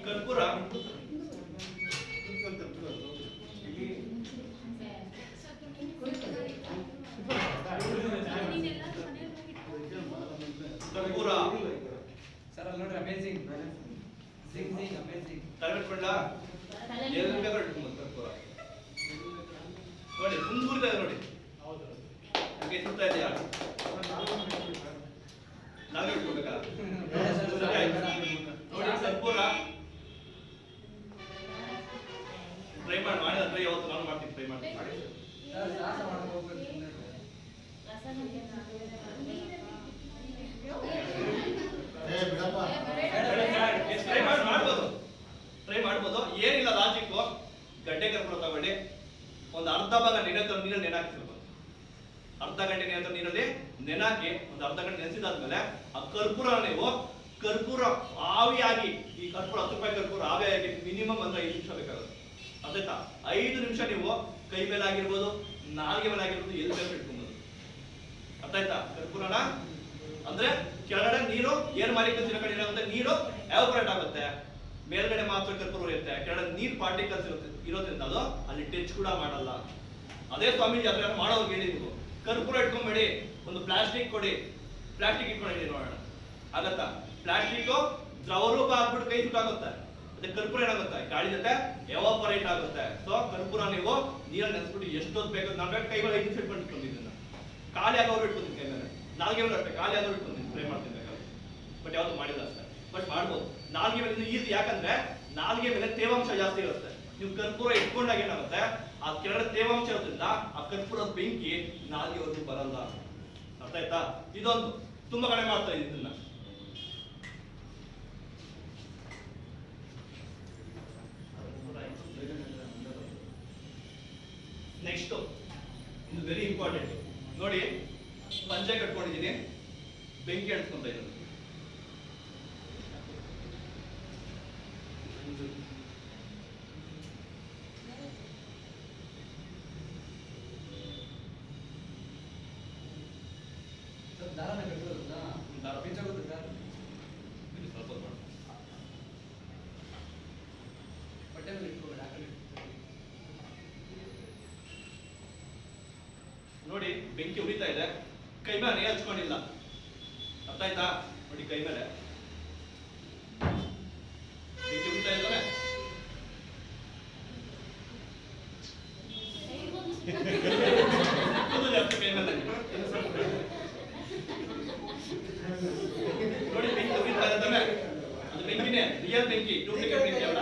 ಕರ್ಪೂರ ಕರ್ಪೂರ ಸರ್ ಅಲ್ಲಿ ನೋಡ್ರಿ, ಅಮೇಜಿಂಗ್ ಅಮೇಜಿಂಗ್. ತಲೆಬಿಟ್ಕೊಂಡ ಎಲ್ಲಿ ಬೇಕಾದ್ರೆ ಇಟ್ಕೊಂಬೋದು ಕರ್ಪೂರ. ನೋಡಿ ಮುಂದುವರಿತಾ ಇದೆ ನೋಡಿ, ಹಾಗೆ ಸುತ್ತಾ ಇದೆಯಾ? ನಾವೇ ಇಟ್ಕೋಬೇಕಾ? ನೋಡಿ ಕರ್ಪೂರ ಟ್ರೈ ಮಾಡಿ ಟ್ರೈ ಯಾವತ್ತು ನಾನು ಮಾಡ್ತೀನಿ, ಟ್ರೈ ಮಾಡ್ತೀನಿ. ಟ್ರೈ ಮಾಡ್ಬೋದು, ಏನಿಲ್ಲ ಲಾಜಿಕ್. ಗಡ್ಡೆ ಕರ್ಪೂರ ತಗೊಳ್ಳಿ, ಒಂದು ಅರ್ಧ ಭಾಗ ನೀರಲ್ಲಿ ನೆನಾಕಿರ್ಬೇಕು. ಅರ್ಧ ಗಂಟೆ ನೀರಲ್ಲಿ ನೆನಾಕಿ ಒಂದು ಅರ್ಧ ಗಂಟೆ ನೆನೆಸಿದಾದ್ಮೇಲೆ ಆ ಕರ್ಪೂರ ನೀವು ಕರ್ಪೂರ ಆವಿಯಾಗಿ, ಈ ಕರ್ಪೂರ 10 ರೂಪಾಯಿ ಕರ್ಪೂರ ಆವಿಯಾಗಿ ಮಿನಿಮಮ್ ಅಂದ್ರೆ 5 ನಿಮಿಷ ಬೇಕಾಗುತ್ತೆ. ಅದಾಯ್ತಾ? 5 ನಿಮಿಷ ನೀವು ಕೈ ಮೇಲೆ ಆಗಿರ್ಬೋದು, ನಾಲ್ಗೆ ಮೇಲೆ ಆಗಿರ್ಬೋದು, ಎಲ್ಲಿ ಬೇಕು ಇಟ್ಕೊಂಡು ಅರ್ಥ ಆಯ್ತಾ? ಕರ್ಪೂರನ ಅಂದ್ರೆ ಕೆಳಗಡೆ ನೀರು ಏರ್ ಮಾಲಿಕ್ಯೂಲ್ಸ್ ಇರೋ ಕಡೆ ಇರೋಂತ ನೀರು ಎವಾಪರೇಟ್ ಆಗುತ್ತೆ, ಮೇಲ್ಗಡೆ ಮಾತ್ರ ಕರ್ಪೂರ ಇರುತ್ತೆ, ಕೆಳಗಡೆ ನೀರ್ ಪಾರ್ಟಿಕಲ್ಸ್ ಇರೋದ್ರಿಂದ ಅದು ಅಲ್ಲಿ ಟಚ್ ಕೂಡ ಮಾಡಲ್ಲ. ಅದೇ ಸ್ವಾಮೀಜಿ ಅದ್ರ ಮಾಡೋರ್ಗೆ ಹೇಳಿ ನೀವು ಕರ್ಪೂರ ಇಟ್ಕೊಂಬೇಡಿ, ಒಂದು ಪ್ಲಾಸ್ಟಿಕ್ ಕೊಡಿ, ಪ್ಲಾಸ್ಟಿಕ್ ಇಟ್ಕೊಂಡಿದ್ದೀವಿ ನೋಡೋಣ ಆಗತ್ತಾ? ಪ್ಲಾಸ್ಟಿಕ್ ದ್ರವ ರೂಪ ಆಗ್ಬಿಟ್ಟು ಕೈ ಸುಟ್ಟಾಗುತ್ತೆ, ಅದೇ ಕರ್ಪೂರ ಏನಾಗುತ್ತೆ ಗಾಳಿ ಜೊತೆ ಎವಾಪರೇಟ್ ಆಗುತ್ತೆ. ಸೊ ಕರ್ಪೂರ ನೀವು ನೀರಲ್ಲಿ ನೆನೆಸ್ಬಿಟ್ಟು ಎಷ್ಟೊತ್ತು ಬೇಕು, ನಾನು ಕೈಗಳು 5 ನಿಮಿಷ ಇಟ್ಕೊಂಡಿದ್ದೀನಿ, ಖಾಲಿ ಆಗೋರು ಇಟ್ಕೊತೀನಿ ಕೈ ಮೇಲೆ, ನಾಲ್ಗೆ ಮೇಲೆ ಅಷ್ಟೇ ಖಾಲಿ ಆಗೋರು ಇಟ್ಕೊತೀನಿ, ಟ್ರೈ ಮಾಡ್ತೀನಿ ಬೇಕಾದ್ರೆ, ಬಟ್ ಯಾವತ್ತೂ ಮಾಡಿಲ್ಲ ಅಷ್ಟೇ, ಬಟ್ ಮಾಡ್ಬೋದು. ನಾಲ್ಗೆ ಮೇಲೆ ಈಸಿ, ಯಾಕಂದ್ರೆ ನಾಲ್ಗೆ ಮೇಲೆ ತೇವಾಂಶ ಜಾಸ್ತಿ ಇರುತ್ತೆ. ನೀವು ಕರ್ಪೂರ ಇಟ್ಕೊಂಡಾಗ ಏನಾಗುತ್ತೆ ಆ ಕೆಳಗಡೆ ತೇವಾಂಶ ಇರೋದ್ರಿಂದ ಆ ಕರ್ಪೂರದ ಬೆಂಕಿ ನಾಲ್ಗೆವರೆಗೂ ಬರಲ್ಲ. ಅರ್ಥ ಆಯ್ತಾ? ಇದೊಂದು ತುಂಬಾ ಕಡೆ ಮಾಡ್ತಾ ಇದ್ದೀನಿ ಇದನ್ನ. ನೆಕ್ಸ್ಟ್ ಇದು ವೆರಿ ಇಂಪಾರ್ಟೆಂಟ್ ನೋಡಿ, ಪಂಚೆ ಕಟ್ಕೊಂಡಿದ್ದೀನಿ, ಬೆಂಕಿ ಹಚ್ಕೊಂತ ಇದ್ದೀನಿ. ದಾರನ ಕಟ್ಟೋದಾ? ದಾರ ಬಿಚ್ಚೋಗುತ್ತಾ? ಇಲ್ಲಿ ಸ್ವಲ್ಪ ಹೊತ್ತು ಮಾಡು. ಬಟ್ಟೆ ಮೇಲೆ ಇಟ್ಕೋಬೇಡ, ಆ ಕಡೆ ನೋಡಿ ಬೆಂಕಿ ಉರಿತಾ ಇದೆ, ಕೈ ಮೇಲೆ ನೇ ಹಚ್ಕೊಂಡಿಲ್ಲ. ಅರ್ಥ ಆಯ್ತಾ? ನೋಡಿ ಕೈ ಮೇಲೆ ಬೆಂಕಿ ಉರಿತಾ ಇದ್ದಾರೆ. ಜಾಸ್ತಿ ಕೈ ಮೇಲೆ ನೋಡಿ ಬೆಂಕಿ ಉರಿತಾ ಇದೆ ತಾನೆ? ಅದು ಬೆಂಕಿನೇ, ರಿಯಲ್ ಬೆಂಕಿ, ಡೂಪ್ಲಿಕೇಟ್ ಬೆಂಕಿ ಅಲ್ಲ.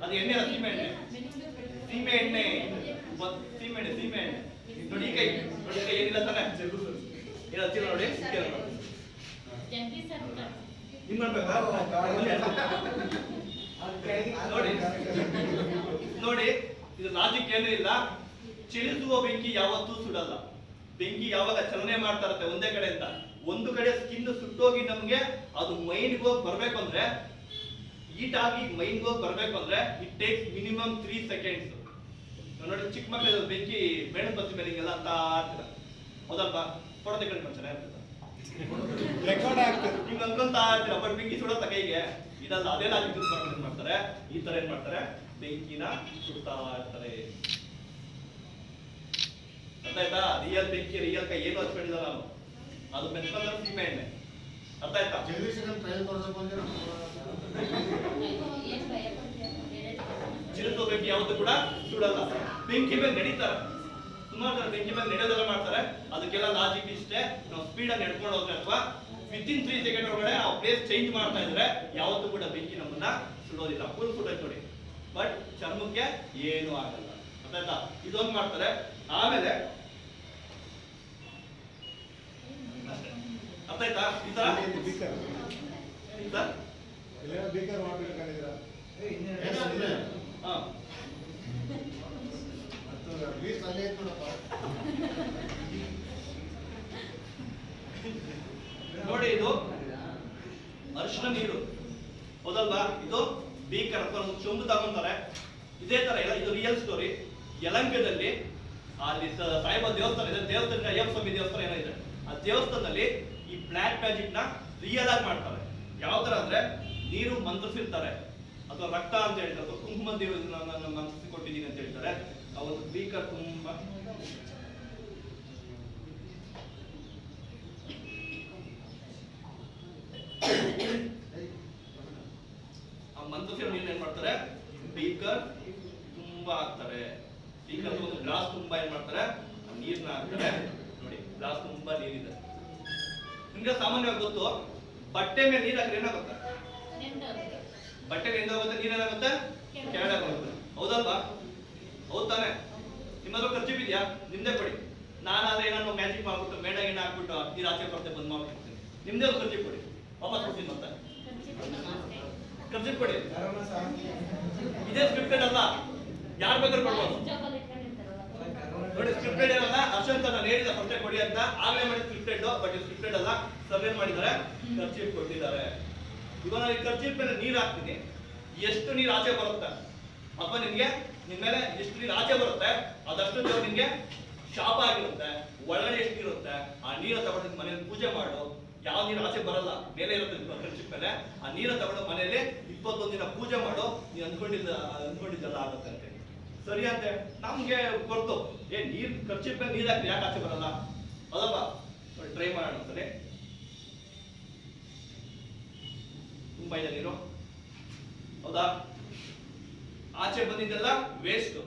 ಅದು ಎಣ್ಣೆ ಅಲ್ಲ, ಸೀಮೆ ಎಣ್ಣೆ, ಸೀಮೆ ಎಣ್ಣೆ, ಸೀಮೆ ಎಣ್ಣೆ, ಸೀಮೆ ಎಣ್ಣೆ. ನೋಡಿ ಈ ಕೈ, ನೋಡಿ ಕೈ ಏನಿಲ್ಲ ತಾನೆ? ಏನು ಹಚ್ಚಿಲ್ಲ ನೋಡಿ, ಜಂಕಿ ಸರ್ ಹಿಂಗ್ ಮಾಡ್ಬೇಕಾ? ನೋಡಿ ನೋಡಿ ಇದು ಲಾಜಿಕ್ ಏನೂ ಇಲ್ಲ. ಚಲಿಸುವ ಬೆಂಕಿ ಯಾವತ್ತೂ ಸುಡಲ್ಲ. ಬೆಂಕಿ ಯಾವಾಗ ಚಲನೆ ಮಾಡ್ತಾ ಇರುತ್ತೆ ಒಂದೇ ಕಡೆಯಿಂದ, ಒಂದು ಕಡೆ ಸ್ಕಿನ್ ಸುಟ್ಟೋಗಿ ನಮ್ಗೆ ಅದು ಮೈಂಡ್ಗೆ ಹೋಗಿ ಬರ್ಬೇಕು ಅಂದ್ರೆ, ಹೀಟ್ ಆಗಿ ಮೈಂಡ್ಗೆ ಹೋಗಿ ಬರ್ಬೇಕು ಅಂದ್ರೆ ಇಟ್ ಟೇಕ್ಸ್ ಮಿನಿಮಮ್ 3 ಸೆಕೆಂಡ್ಸ್. ನೋಡಿ ಚಿಕ್ಕ ಮಕ್ಕಳು ಬೆಂಕಿ ಬೇಡ ಬಸ್ಸಿ ಮೇಲೆ ಹಿಂಗೆಲ್ಲ ಅಂತ ಆಗ್ತದ, ಹೌದಲ್ವಾ? ಫೋಟೋ ತೆಗೆದು ಚೆನ್ನಾಗಿರ್ತದೆ, ರೆಕಾರ್ಡ್ ಆಗ್ತದೆ. ಹಿಂಗ್ ಅನ್ಕೊಂತ ಇರ್ತೀರ, ಬಟ್ ಬೆಂಕಿ ಸುಡತ್ತ ಕೈಗೆ ಇದಲ್ಲ. ಅದೇ ಲಾಜಿಕ್ ಏನ್ ಮಾಡ್ತಾರೆ, ಈ ತರ ಏನ್ ಮಾಡ್ತಾರೆ, ಬೆಂಕಿನ ಸುಡ್ತಾ ಇರ್ತಾರೆ. ಅರ್ಥ ಆಯ್ತಾ? ರಿಯಲ್ ಬೆಂಕಿ, ರಿಯಲ್ ಕೈ ಏನು ಹಚ್ಕೊಂಡಿಲ್ಲ ನಾನು, ಅದು ಮೆನ್ಸ್ಕೊಂಡ್ರೆ ಸೀಮೆ ಎಣ್ಣೆ. ಅರ್ಥ ಆಯ್ತಾ? ಚಿರುತು ಬೆಂಕಿ ಯಾವತ್ತೂ ಕೂಡ ಸುಡಲ್ಲ. ಬೆಂಕಿ ಮೇಲೆ ನಡೀತಾರೆ, ಸುಮಾರು ಜನ ಬೆಂಕಿ ಮೇಲೆ ನಡೆಯೋದೆಲ್ಲ ಮಾಡ್ತಾರೆ. ಅದಕ್ಕೆಲ್ಲ ಲಾಜಿಕ್ ಇಷ್ಟೇ, ನಾವು ಸ್ಪೀಡ್ ಆಗಿ ನಡ್ಕೊಂಡು ಹೋದ್ರೆ ಅಥವಾ ವಿತಿನ್ 3 ಸೆಕೆಂಡ್ ಒಳಗಡೆ ಆ ಪ್ಲೇಸ್ ಚೇಂಜ್ ಮಾಡ್ತಾ ಇದ್ರೆ ಯಾವತ್ತೂ ಕೂಡ ಬೆಂಕಿ ನಮ್ಮನ್ನ ಸುಡೋದಿಲ್ಲ. ಫುಲ್ ಸುಡೋದು ನೋಡಿ, ಬಟ್ ಚರ್ಮಕ್ಕೆ ಏನು ಆಗಲ್ಲ. ಅರ್ಥ ಆಯ್ತಾ? ಇದೊಂದು ಮಾಡ್ತಾರೆ. ಆಮೇಲೆ ಅರ್ಥ ಆಯ್ತಾ? ಈ ತರ ಬೇಕಾರ ಮಾಡ್ಬೇಕಂದಿದ್ರ ಹಾ ನೋಡಿ, ಇದು ಅರಿಶಿನ ನೀರು, ಹೌದಲ್ವಾ? ಇದು ಬೀಕರ್ ಅಥವಾ ಒಂದು ಚೊಂಬು ತಗೊಂತಾರೆ. ಇದೇ ತರ ಎಲ್ಲ, ಇದು ರಿಯಲ್ ಸ್ಟೋರಿ. ಯಲಂಕದಲ್ಲಿ ಅಲ್ಲಿ ಸಾಯಿಬಾಬಾ ದೇವಸ್ಥಾನ ಇದೆ, ದೇವಸ್ಥಾನ ಅಯ್ಯಪ್ಪ ಸ್ವಾಮಿ ದೇವಸ್ಥಾನ ಏನೋ ಇದೆ. ಆ ದೇವಸ್ಥಾನದಲ್ಲಿ ಈ ಬ್ಲ್ಯಾಕ್ ಮ್ಯಾಜಿಕ್ ನ ರಿಯಲ್ ಆಗಿ ಮಾಡ್ತಾರೆ. ಯಾವ ತರ ಅಂದ್ರೆ, ನೀರು ಮಂತ್ರಿಸಿರ್ತಾರೆ, ಅಥವಾ ರಕ್ತ ಅಂತ ಹೇಳ್ತಾರೆ, ಅಥವಾ ಕುಂಕುಮ ದೇವರು ನಾನು ಮಂತ್ರಿಸಿ ಕೊಟ್ಟಿದ್ದೀನಿ ಅಂತ ಹೇಳ್ತಾರೆ. ಆ ಒಂದು ಬೀಕರ್ ತುಂಬಾ ಆ ಮಂತ್ರಿಸಿರೋ ನೀರು ಏನ್ ಮಾಡ್ತಾರೆ, ಬೀಕರ್ ತುಂಬಾ ಹಾಕ್ತಾರೆ. ಬೀಕರ್ ಒಂದು ಗ್ಲಾಸ್ ತುಂಬಾ ಏನ್ ಮಾಡ್ತಾರೆ, ನೀರ್ನ ಹಾಕ್ತಾರೆ. ನೋಡಿ ಗ್ಲಾಸ್ ತುಂಬಾ ನೀರಿದೆ. ನಿಮ್ಗೆ ಸಾಮಾನ್ಯವಾಗಿ ಗೊತ್ತು, ಬಟ್ಟೆ ಮೇಲೆ ನೀರ್ ಹಾಕಿದ್ರೆ ಏನಾಗುತ್ತೆ? ಬಟ್ಟೆ ಎಂದಾಗುತ್ತೆ, ನೀರೇನಾಗುತ್ತೆ? ಕೆಳಗಡೆ ಹೋಗುತ್ತೆ, ಹೌದಲ್ವಾ? ಹೌದ್ ತಾನೆ? ನಿಮ್ಮ ಹತ್ರ ಖರ್ಚಿಪ್ ಇದೆಯಾ? ನಿಮ್ದೇ ಕೊಡಿ. ನಾನಾದ್ರೆ ಏನಾದ್ರು ಮ್ಯಾಜಿಕ್ ಮಾಡ್ಬಿಟ್ಟು ಮೇಡ ಗಿಡ ಹಾಕ್ಬಿಟ್ಟು ನೀರು ಆಚೆ ಬರ್ತೇ ಬಂದ್ ಮಾಡ್ಬಿಡ್ತೀನಿ. ನಿಮ್ದೇ ಒಂದು ಖರ್ಚಿಪ್ ಕೊಡಿ, ವಾಪಸ್ ಕೊಡ್ತೀನಿ. ಮತ್ತೆ ಖರ್ಚಿಪ್ ಕೊಡಿ. ಇದೇ ಸ್ಕ್ರಿಪ್ಟೆಡ್ ಅಲ್ಲ, ಯಾರು ಬೇಕಾದ್ರೂ ಕೊಡ್ಬೋದು. ನೋಡಿ ಸ್ಕ್ರಿಪ್ಟೆಡ್ ಏನಲ್ಲ, ಅಶೋಕ್ ನಾನು ಹೇಳಿದ ಫಸ್ಟ್ ಕೊಡಿ ಅಂತ ಆಗ್ಲೇ ಮಾಡಿ ಸ್ಕ್ರಿಪ್ಟೆಡ್, ಬಟ್ ಸ್ಕ್ರಿಪ್ಟೆಡ್ ಅಲ್ಲ. ಸರ್ವೆ ಮಾಡಿದ್ದಾರೆ, ಖರ್ಚಿಪ್ ಕೊಟ್ಟಿದ್ದಾರೆ. ಇವಾಗ ನಾನು ಈ ಖರ್ಚಿಪ್ ಮೇಲೆ ನೀರು ಹಾಕ್ತೀನಿ, ಎಷ್ಟು ನೀರು ಆಚೆ ಬರುತ್ತೆ ಅಥವಾ ನಿಮ್ಗೆ ನಿಮ್ಮ ಮೇಲೆ ಎಷ್ಟು ನೀರು ಆಚೆ ಬರುತ್ತೆ ಅದಷ್ಟು ದೇವ್ರು ನಿಮ್ಗೆ ಶಾಪ ಆಗಿರುತ್ತೆ, ಒಳಗಡೆ ಎಷ್ಟು ಇರುತ್ತೆ ಆ ನೀರು ತಗೊಂಡು ಮನೇಲಿ ಪೂಜೆ ಮಾಡು. ಯಾವ ನೀರು ಆಚೆ ಬರಲ್ಲ, ಮೇಲೆ ಇರುತ್ತೆ ಕರ್ಚಿಪ್ ಮೇಲೆ, ಆ ನೀರು ತಗೊಂಡು ಮನೇಲಿ 21 ದಿನ ಪೂಜೆ ಮಾಡು. ನೀನು ಅಂದ್ಕೊಂಡಿದ್ದೆಲ್ಲ ಆಗುತ್ತೆ ಅಂತ. ಸರಿ ಅಂತೆ. ನಮ್ಗೆ ಗೊತ್ತು, ನೀರ್ ಕರ್ಚಿಪ್ ಮೇಲೆ ನೀರ್ ಹಾಕಿ ಯಾಕೆ ಆಚೆ ಬರಲ್ಲ ಅದಲ್ವಾ? ಟ್ರೈ ಮಾಡೋಣ ಸರಿ. ತುಂಬಾ ಇದೆ ನೀರು, ಹೌದಾ? ಆಚೆ ಬಂದಿದ್ದೆಲ್ಲ ವೇಸ್ಟ್,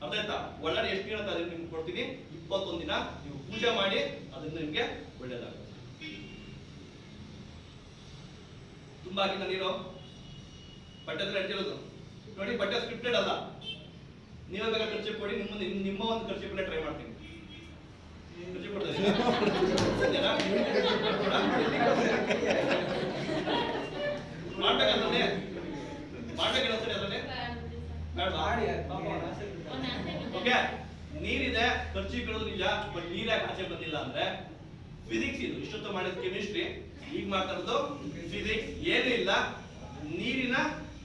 ಅರ್ಥ ಆಯ್ತಾ? ಒಳ್ಳೆ ಎಷ್ಟು ನೀರು ಅಂತ ಅದನ್ನ ನಿಮ್ಗೆ ಕೊಡ್ತೀನಿ. 21 ದಿನ ನೀವು ಪೂಜೆ ಮಾಡಿ, ಅದರಿಂದ ನಿಮ್ಗೆ ಒಳ್ಳೇದಾಗುತ್ತೆ. ತುಂಬಾ ಆಗಿಲ್ಲ ನೀರು, ಬಟ್ಟೆ ಹತ್ರ ಇಟ್ಟಿರೋದು ನೋಡಿ. ಬಟ್ಟೆ ಸ್ಕ್ರಿಪ್ಟೆಡ್ ಅಲ್ಲ, ನೀವೇ ಬೇಕಾದ್ರೆ ಖರ್ಚು ಕೊಡಿ. ನಿಮ್ಮ ಒಂದು ಖರ್ಚು ಟ್ರೈ ಮಾಡ್ತೀನಿ. ಖರ್ಚು ಕೊಡ್ತಾರೆ ಮಾಡ್ಬೇಕಂತಂದ್ರೆ ಮಾಡ್ಬೇಕೇನಂತಾರೆ ಅದನ್ನೇ ಓಕೆ. ನೀರಿದೆ, ಖರ್ಚು ಇರೋದು ನಿಜ, ಬಟ್ ನೀರ್ ಯಾಕೆ ಆಚೆ ಬಂದಿಲ್ಲ ಅಂದ್ರೆ ಫಿಸಿಕ್ಸ್ ಇದು. ಇಷ್ಟೊತ್ತು ಮಾಡಿದ ಕೆಮಿಸ್ಟ್ರಿ, ಈಗ ಮಾಡ್ತಾ ಇರೋದು ಫಿಸಿಕ್ಸ್. ಏನೂ ಇಲ್ಲ, ನೀರಿನ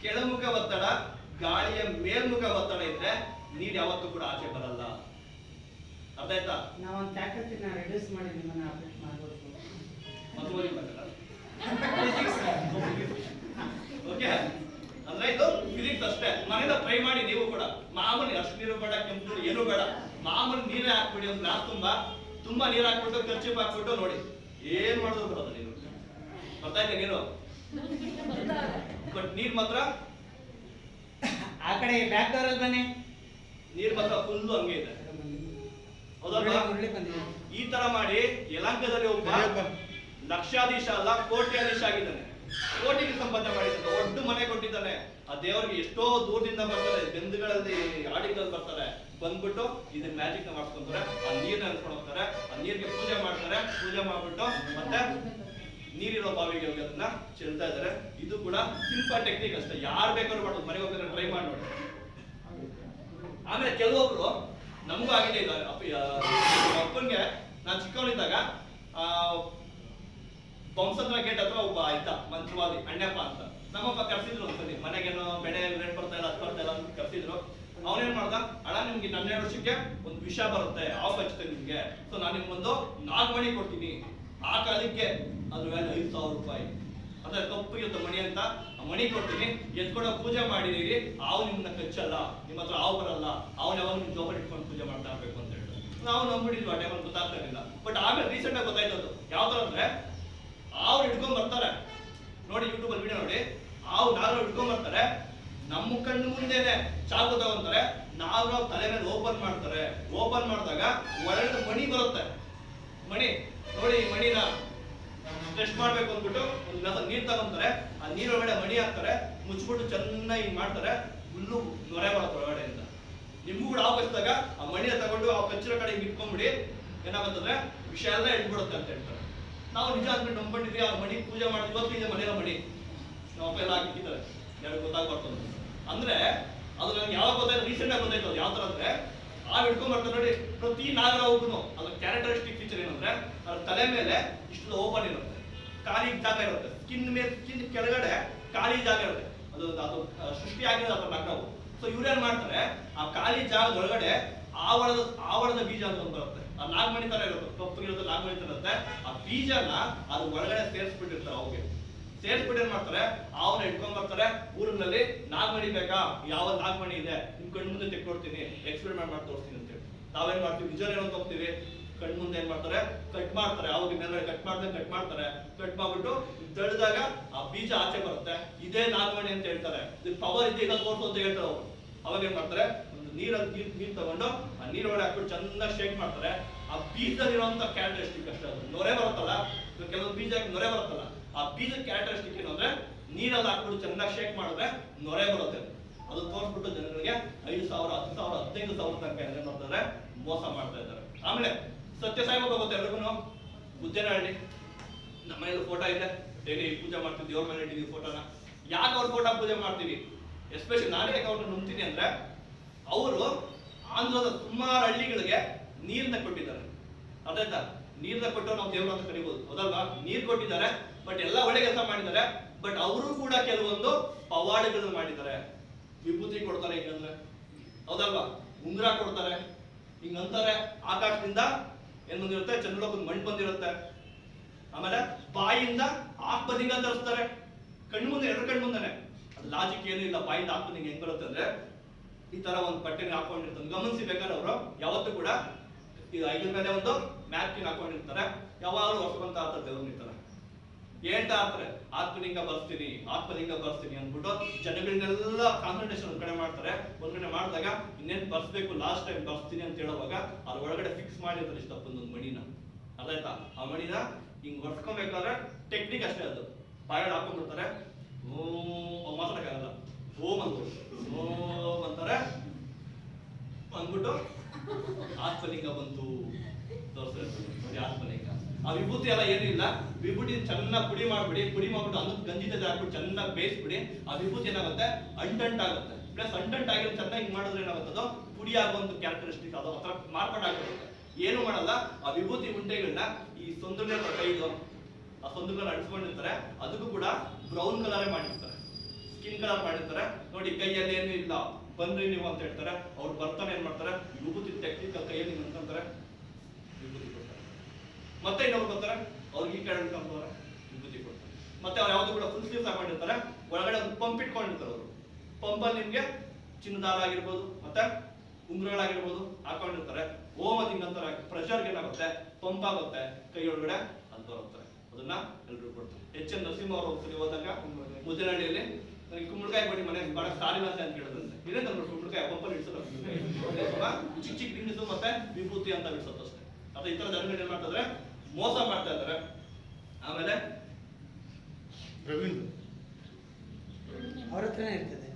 ಕೆಳಮುಖ ಒತ್ತಡ ಗಾಳಿಯ ಮೇಲ್ಮುಖ ಒತ್ತಡ ಇದ್ರೆ ನೀರು ಯಾವತ್ತೂ ಕೂಡ ಆಚೆ ಬರಲ್ಲ. ಅರ್ಥ ಆಯ್ತಾ? ನಾವೊಂದು ತಾಕತ್ತಿನ ರಿಡ್ಯೂಸ್ ಮಾಡಿ ನಿಮ್ಮನ್ನ ಅಪ್ಡೇಟ್ ಮಾಡ್ಬೋದು. ಓಕೆ, ಅಂದ್ರೆ ಇದು ಫಿಸಿಕ್ಸ್ ಅಷ್ಟೇ. ಮನೇಲಿ ಟ್ರೈ ಮಾಡಿ ನೀವು ಕೂಡ. ಮಾಮೂಲಿ ಅಷ್ಟು ನೀರು ಬೇಡ, ಕೆಂಪು ನೀರು ಏನೂ ಬೇಡ, ಮಾಮೂಲಿ ನೀರೇ ಹಾಕ್ಬಿಡಿ. ಒಂದು ಗ್ಲಾಸ್ ತುಂಬಾ ನೀರು ಹಾಕ್ಬಿಟ್ಟು ಖರ್ಚು ಹಾಕ್ಬಿಟ್ಟು ನೋಡಿ, ಏನ್ ಮಾಡಿದ್ರು ಬರೋದು ನೀರು. ಬರ್ತಾ ಇದೆ ನೀರು, ಬಟ್ ನೀರ್ ಮಾತ್ರ ಆ ಕಡೆ ಬ್ಯಾಕ್ ಡೋರ್ ಅಲ್ಲಿ ಬನ್ನಿ. ನೀರ್ ಮಾತ್ರ ಫುಲ್ ಹಂಗೆ ಇದೆ, ಹೌದಲ್ವಾ? ಈ ತರ ಮಾಡಿ ಯಲಹಂಕದಲ್ಲಿ ಒಬ್ಬ ಲಕ್ಷಾಧೀಶ ಅಲ್ಲ ಕೋಟ್ಯಾಧೀಶ ಆಗಿದ್ದಾನೆ. ಕೋಟಿಗೆ ಸಂಪಾದನೆ ಮಾಡಿದ್ದಾನೆ, ದೊಡ್ಡ ಮನೆ ಕೊಟ್ಟಿದ್ದಾನೆ. ಆ ದೇವರಿಗೆ ಎಷ್ಟೋ ದೂರದಿಂದ ಬರ್ತಾರೆ, ಬೆಂದುಗಳಲ್ಲಿ ಆಡಿಗಳಲ್ಲಿ ಬರ್ತಾರೆ, ಬಂದ್ಬಿಟ್ಟು ಇದನ್ನ ಮ್ಯಾಜಿಕ್ ನ ಮಾಡ್ಸ್ಕೊಂತಾರೆ. ಆ ನೀರ್ನ ಅನ್ಸ್ಕೊಂಡು ಹೋಗ್ತಾರೆ, ಆ ನೀರ್ಗೆ ಪೂಜೆ ಮಾಡ್ತಾರೆ. ಪೂಜೆ ಮಾಡ್ಬಿಟ್ಟು ಮತ್ತೆ ನೀರಿರೋ ಬಾವಿಗೆ ಹೋಗಿ ಅದನ್ನ ಚೆಲ್ತಾ ಇದಾರೆ. ಇದು ಕೂಡ ಸಿಂಪಲ್ ಟೆಕ್ನಿಕ್ ಅಷ್ಟೇ, ಯಾರು ಬೇಕಾದ್ರೂ ಮಾಡೋದು. ಮನೆಗೆ ಹೋಗಿದ್ರೆ ಟ್ರೈ ಮಾಡಿ ನೋಡಿ. ಆಮೇಲೆ ಕೆಲವೊಬ್ರು ನಮಗೂ ಆಗಿದೆ ಇದು. ಅಪ್ಪನ್ಗೆ ನಾನು ಚಿಕ್ಕವನಿದ್ದಾಗ ಬಂಸಂದ್ರ ಗೇಟ್ ಹತ್ರ ಒಬ್ಬ ಇದ್ದ ಮಂತ್ರವಾದಿ, ಅಣ್ಣಪ್ಪ ಅಂತ. ನಮ್ಮಪ್ಪ ಕರ್ಸಿದ್ರು ಒಂದ್ಸಲಿ, ಮನೆಗೇನೋ ಬೆಳೆ ರೇಟ್ ಬರ್ತಾ ಇಲ್ಲ, ಅದು ಬರ್ತಾ ಇಲ್ಲ ಅಂತ ಕರ್ಸಿದ್ರು. ಅವನೇನ್ ಮಾಡ್ದ, ಅಣ್ಣ ನಿಮ್ಗೆ 12 ವರ್ಷಕ್ಕೆ ಒಂದು ವಿಷ ಬರುತ್ತೆ, ಹಾವು ಕಚ್ಚುತ್ತೆ ನಿಮ್ಗೆ, ಸೊ ನಾನು ನಿಮ್ಗೊಂದು 4 ಮಣಿ ಕೊಡ್ತೀನಿ. ಆ ಕಾಲಕ್ಕೆ ಅದ್ರ ವ್ಯಾಲ್ಯೂ 5,000 ರೂಪಾಯಿ. ಅದ್ರ ಕಪ್ಪಿಗಿರುತ್ತೆ ಮಣಿ ಅಂತ. ಆ ಮಣಿ ಕೊಡ್ತೀನಿ, ಎತ್ಕೊಂಡ ಪೂಜೆ ಮಾಡಿದೀರಿ, ಹಾವು ನಿಮ್ಮನ್ನ ಕಚ್ಚಲ್ಲ, ನಿಮ್ಮ ಹತ್ರ ಹಾವು ಬರಲ್ಲ, ಅವನ ಯಾವಾಗ ನಿಮ್ ಜೋಬರ್ ಇಟ್ಕೊಂಡು ಪೂಜೆ ಮಾಡ್ತಾ ಇರ್ಬೇಕು ಅಂತ ಹೇಳಿ ನಾವು ನಂಬಿಡಿದ್ವಿ. ಆ ಟೈಮಲ್ಲಿ ಗೊತ್ತಾಗ್ತಾ ಇರಲಿಲ್ಲ. ಬಟ್ ಆಮೇಲೆ ರೀಸೆಂಟ್ ಆಗಿ ಗೊತ್ತಾಯ್ತದ್ದು. ಯಾವ ತರ ಅಂದ್ರೆ, ಹಾವು ಹಿಡ್ಕೊಂಡ್ ಬರ್ತಾರೆ ನೋಡಿ, ಯೂಟ್ಯೂಬ್ ಅಲ್ಲಿ ವಿಡಿಯೋ ನೋಡಿ. ಹಾವು ನಾಗರ ಹಿಡ್ಕೊಂಡ್ ಬರ್ತಾರೆ, ನಮ್ಮ ಕಣ್ಣು ಮುಂದೆನೆ ಚಾಕು ತಗೊಂತಾರೆ, ನಾಗರ ತಲೆ ಮೇಲೆ ಓಪನ್ ಮಾಡ್ತಾರೆ. ಓಪನ್ ಮಾಡಿದಾಗ ಒಳಗಡೆ ಮಣಿ ಬರುತ್ತೆ. ಮಣಿ ನೋಡಿ, ಈ ಮಣಿನ ಟೆಸ್ಟ್ ಮಾಡ್ಬೇಕು ಅಂದ್ಬಿಟ್ಟು ಒಂದು ಗ್ಲಾಸ್ ನೀರ್ ತಗೊಂತಾರೆ. ಆ ನೀರೊಳಗಡೆ ಮಣಿ ಹಾಕ್ತಾರೆ, ಮುಚ್ಚಿಬಿಟ್ಟು ಚೆನ್ನಾಗಿ ಮಾಡ್ತಾರೆ. ಫುಲ್ಲು ನೊರೆ ಬರುತ್ತೆ ಒಳಗಡೆಯಿಂದ. ನಿಮ್ಗೂ ಕೂಡ ಹಾವು ಕಚ್ಚಿದಾಗ ಆ ಮಣಿನ ತಗೊಂಡು ಆ ಕಚ್ಚಿರೋ ಕಡೆ ಇಟ್ಕೊಂಡ್ಬಿಡಿ, ಏನಾಗುತ್ತಂದ್ರೆ ವಿಷಯ ಎಲ್ಲ ಇಟ್ಬಿಡುತ್ತೆ ಅಂತ ಹೇಳ್ತಾರೆ. ನಾವು ನಿಜ ಅಂದ್ಬಿಟ್ಟು ನಂಬ್ಕೊಂಡಿದ್ವಿ. ಆ ಮಣಿ ಪೂಜೆ ಮಾಡಿ ಇವತ್ತಿದೆ ಮನೆಯ ಮಣಿ ನಮ್ಮ ಅಪ್ಪ ಎಲ್ಲ ಹಾಕಿದ್ದಾರೆ, ಯಾರು ಗೊತ್ತಾಗ್ಬಾರ್ದು ಅಂದ್ರೆ. ಅದು ನನಗೆ ಯಾವಾಗ ಗೊತ್ತಾಯ್ತು, ರೀಸೆಂಟ್ ಆಗಿ ಗೊತ್ತಾಯ್ತು. ಯಾವ ತರ ಅಂದ್ರೆ, ಆ ಹಿಡ್ಕೊಂಡ್ ಬರ್ತಾರೆ ನೋಡಿ, ಪ್ರತಿ ನಾಗರ ಹೋಗುನು ಅದ್ರ ಕ್ಯಾರೆಕ್ಟರಿಸ್ಟಿಕ್ ಫೀಚರ್ ಏನಂದ್ರೆ, ಅದ್ರ ತಲೆ ಮೇಲೆ ಇಷ್ಟು ಓಪನ್ ಇರುತ್ತೆ, ಖಾಲಿ ಜಾಗ ಇರುತ್ತೆ. ಸ್ಕಿನ್ ಮೇಲೆ, ಸ್ಕಿನ್ ಕೆಳಗಡೆ ಖಾಲಿ ಜಾಗ ಇರುತ್ತೆ. ಅದು ಸೃಷ್ಟಿ ಆಗಿರೋದು ಅದ್ರ ನಾಗರವು. ಸೊ ಇವ್ರೇನ್ ಮಾಡ್ತಾರೆ, ಆ ಖಾಲಿ ಜಾಗದೊಳಗಡೆ ಆವಳದ ಬೀಜ ಅಂತ ಒಂದು ಬರುತ್ತೆ. ಆ ನಾಗಮಣಿ ತರ ಇರುತ್ತೆ, ಕಪ್ಪಗಿರುತ್ತೆ, ನಾಗಮಣಿ ತರ ಇರುತ್ತೆ. ಆ ಬೀಜನ ಅದು ಒಳಗಡೆ ಸೇರಿಸ್ಬಿಟ್ಟಿರ್ತಾರೆ. ಅವಿಗೆ ಸೇರಿಸ್ಬಿಟ್ಟು ಏನ್ ಮಾಡ್ತಾರೆ, ಅವನ್ನ ಇಟ್ಕೊಂಡ್ ಬರ್ತಾರೆ. ಊರಿನಲ್ಲಿ ನಾಗಮಣಿ ಬೇಕಾ, ಯಾವ ನಾಗಮಣಿ ಇದೆ ನಿಮ್ ಕಣ್ಣು ಮುಂದೆ ತೆಕ್ಕೊಡ್ತೀನಿ, ಎಕ್ಸ್ಪೆರಿಮೆಂಟ್ ಮಾಡಿ ತೋರಿಸ್ತೀನಿ ಅಂತ ಹೇಳಿ ನಾವೇನ್ ಮಾಡ್ತೀವಿ, ನಿಜನೇ ಅಂತ ಹೋಗ್ತೀವಿ. ಕಣ್ಣು ಮುಂದೆ ಏನ್ ಮಾಡ್ತಾರೆ, ಕಟ್ ಮಾಡ್ತಾರೆ. ಅವಾಗ ಮೇಲೆ ಕಟ್ ಮಾಡ್ತಾರೆ. ಕಟ್ ಮಾಡ್ಬಿಟ್ಟು ತಳ್ಳಿದಾಗ ಆ ಬೀಜ ಆಚೆ ಬರುತ್ತೆ. ಇದೇ ನಾಗಮಣಿ ಅಂತ ಹೇಳ್ತಾರೆ. ಇದು ಪವರ್ ಇದೆ, ಈಗ ತೋರ್ಸು ಅಂತ ಹೇಳ್ತಾರೆ ಅವರು. ಅವಾಗ ಏನ್ ಮಾಡ್ತಾರೆ, ಒಂದು ನೀರ್ ತಗೊಂಡು ಆ ನೀರೊಳಗೆ ಹಾಕ್ಬಿಟ್ಟು ಚೆನ್ನಾಗಿ ಶೇಕ್ ಮಾಡ್ತಾರೆ. ಆ ಬೀಜದಲ್ಲಿರುವಂತ ಕ್ಯಾರೆಕ್ಟರಿಸ್ಟಿಕ್ ಅಷ್ಟೇ. ಅದು ನೊರೆ ಬರುತ್ತಲ್ಲ, ಕೆಲವೊಂದು ಬೀಜ ನೊರೆ ಬರುತ್ತಲ್ಲ, ಆ ಬೀಜದ ಕ್ಯಾರೆಕ್ಟರಿಸ್ಟಿಕ್ ಏನು ಅಂದ್ರೆ, ನೀರಲ್ಲಿ ಹಾಕ್ಬಿಟ್ಟು ಚೆನ್ನಾಗಿ ಶೇಕ್ ಮಾಡಿದ್ರೆ ನೊರೆ ಬರುತ್ತೆ. ಅದು ತೋರಿಸ್ಬಿಟ್ಟು ಜನಗಳಿಗೆ 5,000, 10,000, 15,000 ತನಕ ಏನ್ ಮಾಡ್ತಾರೆ, ಮೋಸ ಮಾಡ್ತಾ ಇದ್ದಾರೆ. ಆಮೇಲೆ ಸತ್ಯ ಸಾಯಿಬಾಬಾ ಗೊತ್ತ ಎಲ್ರಿಗೂ, ಉಜ್ಜನಹಳ್ಳಿ. ನಮ್ಮ ಮನೇಲಿ ಫೋಟೋ ಇದೆ, ಡೈಲಿ ಪೂಜೆ ಮಾಡ್ತೀವಿ, ದೇವ್ರ ಮನೆ ಇಟ್ಟಿದ್ದೀವಿ ಫೋಟೋನ. ಯಾಕೆ ಅವ್ರ ಫೋಟೋ ಪೂಜೆ ಮಾಡ್ತೀವಿ, ಎಸ್ಪೆಷಲಿ ನಾನೇ ಯಾಕೆ ಅವ್ರನ್ನ ನಂಬ್ತೀನಿ ಅಂದ್ರೆ, ಅವರು ಆಂಧ್ರದ ಸುಮಾರು ಹಳ್ಳಿಗಳಿಗೆ ನೀರನ್ನ ಕೊಟ್ಟಿದ್ದಾರೆ. ಅದಾಯ್ತಾ, ನೀರನ್ನ ಕೊಟ್ಟು ನಾವು ದೇವ್ರ ಅಂತ ಕರಿಬಹುದು, ಹೌದಲ್ವಾ? ನೀರ್ ಕೊಟ್ಟಿದ್ದಾರೆ, ಬಟ್ ಎಲ್ಲ ಒಳ್ಳೆ ಕೆಲಸ ಮಾಡಿದ್ದಾರೆ. ಬಟ್ ಅವರು ಕೂಡ ಕೆಲವೊಂದು ಪವಾಡಗಳನ್ನು ಮಾಡಿದ್ದಾರೆ. ವಿಭೂತಿ ಕೊಡ್ತಾರೆ ಹಿಂಗಂದ್ರೆ, ಹೌದಲ್ವಾ? ಉಂಗುರ ಕೊಡ್ತಾರೆ ಹಿಂಗಂತಾರೆ. ಆಕಾಶದಿಂದ ಏನ್ ಬಂದಿರುತ್ತೆ? ಚಂದ್ರಲೋಕದ ಮಣ್ಣು ಬಂದಿರುತ್ತೆ. ಆಮೇಲೆ ಬಾಯಿಂದ ಆತ್ಮಲಿಂಗ ತರಿಸ್ತಾರೆ, ಕಣ್ಣು ಮುಂದೆ, ಎರಡು ಕಣ್ಣು ಮುಂದೆನೆ. ಅದು ಲಾಜಿಕ್ ಏನೂ ಇಲ್ಲ. ಬಾಯಿಂದ ಆತ್ಮಲಿಂಗ ಹೆಂಗ್ ಬರುತ್ತೆ ಅಂದ್ರೆ ಈ ತರ ಒಂದು ಪಟ್ಟೆನ ಹಾಕೊಂಡಿರ್ತಾರೆ. ಗಮನಿಸಿ ಬೇಕಾದ್ರೆ ಅವರು ಯಾವತ್ತೂ ಕೂಡ ಇದು ಐದ್ರ ಮೇಲೆ ಒಂದು ಮ್ಯಾಪ್ಕಿನ್ ಹಾಕೊಂಡಿರ್ತಾರೆ. ಯಾವಾಗಲೂ ವರ್ಷವಂತ ಆಗ್ತದೆ ದೇವ್ರ ಈ ತರ ಹೇಳ್ತಾ ಇರ್ತಾರೆ, ಆತ್ಮಲಿಂಗ ಬರ್ಸ್ತೀನಿ, ಆತ್ಮಲಿಂಗ ಬರ್ಸ್ತೀನಿ ಅಂದ್ಬಿಟ್ಟು ಜನಗಳನ್ನೆಲ್ಲ ಕಾನ್ಸಂಟ್ರೇಷನ್ ಒಂದ್ ಕಡೆ ಮಾಡ್ತಾರೆ. ಒಂದ್ ಕಡೆ ಮಾಡಿದಾಗ ಇನ್ನೇನ್ ಬರ್ಸ್ಬೇಕು, ಲಾಸ್ಟ್ ಟೈಮ್ ಬರ್ಸ್ತೀನಿ ಅಂತ ಹೇಳುವಾಗ ಅದ್ರ ಒಳಗಡೆ ಫಿಕ್ಸ್ ಮಾಡಿರ್ತಾರೆ ಇಷ್ಟೊಂದೊಂದು ಮಣಿನ. ಅದಾಯ್ತಾ? ಆ ಮಣಿನ ಹಿಂಗ್ ಹೊಡ್ಸ್ಕೊಬೇಕಾದ್ರೆ ಟೆಕ್ನಿಕ್ ಅಷ್ಟೇ, ಅದು ಬಾಯಲ್ಲಿ ಹಾಕೊಂಡ್ಬಿಡ್ತಾರೆ. ಮಾತಾಡಕ್ಕಾಗಲ್ಲ, ಓಂ ಅಂತಾರೆ, ಅಂದ್ಬಿಟ್ಟು ಆತ್ಮಲಿಂಗ ಬಂತು ತೋರಿಸ್ತಾರೆ. ಆತ್ಮಲಿಂಗ ಆ ವಿಭೂತಿ ಎಲ್ಲ ಏನಿಲ್ಲ, ವಿಭೂತಿ ಚೆನ್ನಾಗಿ ಪುಡಿ ಮಾಡ್ಬಿಟ್ಟು ಅನ್ನದ ಗಂಜಿ ಜೊತೆ ಹಾಕ್ಬಿಟ್ಟು ಚೆನ್ನಾಗಿ ಬೇಯಿಸ್ಬಿಡಿ. ಆ ವಿಭೂತಿ ಏನಾಗುತ್ತೆ? ಅಂಟಂಟಾಗುತ್ತೆ. ಪ್ಲಸ್ ಅಂಟಂಟಾಗಿರೋ ಚೆನ್ನಾಗಿ ಹಿಂಗ್ ಮಾಡಿದ್ರೆ ಏನಾಗುತ್ತದೋ ಪುಡಿ ಆಗುವಂತ ಕ್ಯಾರೆಕ್ಟರಿಸ್ಟಿಕ್ ಅದು ಹತ್ರ ಮಾರ್ಪಾಟಾಗುತ್ತೆ. ಏನು ಮಾಡಲ್ಲ, ಆ ವಿಭೂತಿ ಉಂಡೆಗಳನ್ನ ಈ ಸೊಂದುಗಳ ಕೈದು ಆ ಸೊಂದುಗಳನ್ನ ಅಡಿಸ್ಕೊಂಡಿರ್ತಾರೆ. ಅದಕ್ಕೂ ಕೂಡ ಬ್ರೌನ್ ಕಲರೇ ಮಾಡಿರ್ತಾರೆ, ಸ್ಕಿನ್ ಕಲರ್ ಮಾಡಿರ್ತಾರೆ. ನೋಡಿ ಕೈಯಲ್ಲಿ ಏನು ಇಲ್ಲ, ಬಂದ್ರಿ ನೀವು ಅಂತ ಹೇಳ್ತಾರೆ. ಅವ್ರು ಬರ್ತಾನೆ ಏನ್ ಮಾಡ್ತಾರೆ, ವಿಭೂತಿ ಟೆಕ್ನಿಕ್ ಕೈಯಲ್ಲಿ ನಿಂತ್ಕೊಂತಾರೆ, ವಿಭೂತಿ ಕೊಡ್ತಾರೆ. ಮತ್ತೆ ಇನ್ನೊಬ್ರು ಬರ್ತಾರೆ, ಅವ್ರಿಗೆ ಈ ಕಡೆ ಹಿಡ್ಕೊಂತಾರೆ, ವಿಭೂತಿ ಕೊಡ್ತಾರೆ. ಮತ್ತೆ ಅವ್ರು ಯಾವ್ದು ಕೂಡ ಫುಲ್ ಸ್ಲೀವ್ಸ್ ಹಾಕೊಂಡಿರ್ತಾರೆ, ಒಳಗಡೆ ಒಂದು ಪಂಪ್ ಇಟ್ಕೊಂಡಿರ್ತಾರೆ. ಅವರು ಪಂಪಲ್ಲಿ ನಿಮ್ಗೆ ಚಿನ್ನದಾರ ಆಗಿರ್ಬೋದು, ಮತ್ತೆ ಉಂಗುರಗಳಾಗಿರ್ಬೋದು ಹಾಕೊಂಡಿರ್ತಾರೆ. ಓಮದಿಂಗ್ ಅಂತಾರೆ, ಪ್ರೆಷರ್ಗೆ ಏನಾಗುತ್ತೆ, ಪಂಪ್ ಆಗುತ್ತೆ, ಕೈ ಒಳಗಡೆ ಅಂತ ಬರುತ್ತೆ. ಅದನ್ನ ಎಲ್ಲರೂ ಕೊಡ್ತಾರೆ. ಎಚ್ ಎನ್ ನರಸಿಂಹ ಅವರು ಹೋಗ್ತಾರೆ ಹೋದಾಗ ಮುದ್ದನಹಳ್ಳಿಯಲ್ಲಿ ನನಗೆ ಕುಂಬಳಕಾಯಿ ಕೊಡಿ ಮನೆ ಬಹಳ ಸಾಲಿಲ್ಲ ಅಂತ ಕೇಳಿದ್ರಂತೆ. ಇದೇ ತಂದ್ರು ಕುಂಬಳಕಾಯಿ ಪಂಪಲ್ಲಿ ಇಡ್ಸೋದು, ಚಿಕ್ಕ ಚಿಕ್ಕ ರಿಂಗ್ಸು ಮತ್ತೆ ವಿಭೂತಿ ಅಂತ ಇಡ್ಸೋದು ಅಷ್ಟೇ. ಅಥವಾ ಈ ತರ ಜನಗಳು ಏನ್ ಮಾಡ್ತಾರೆ, ಮೋಸ ಮಾಡ್ತಾ ಇದ್ದಾರೆ. ಆಮೇಲೆ ಪ್ರವೀಣ್ ಅವ್ರ ಹತ್ರನೇ ಇರ್ತದೆ.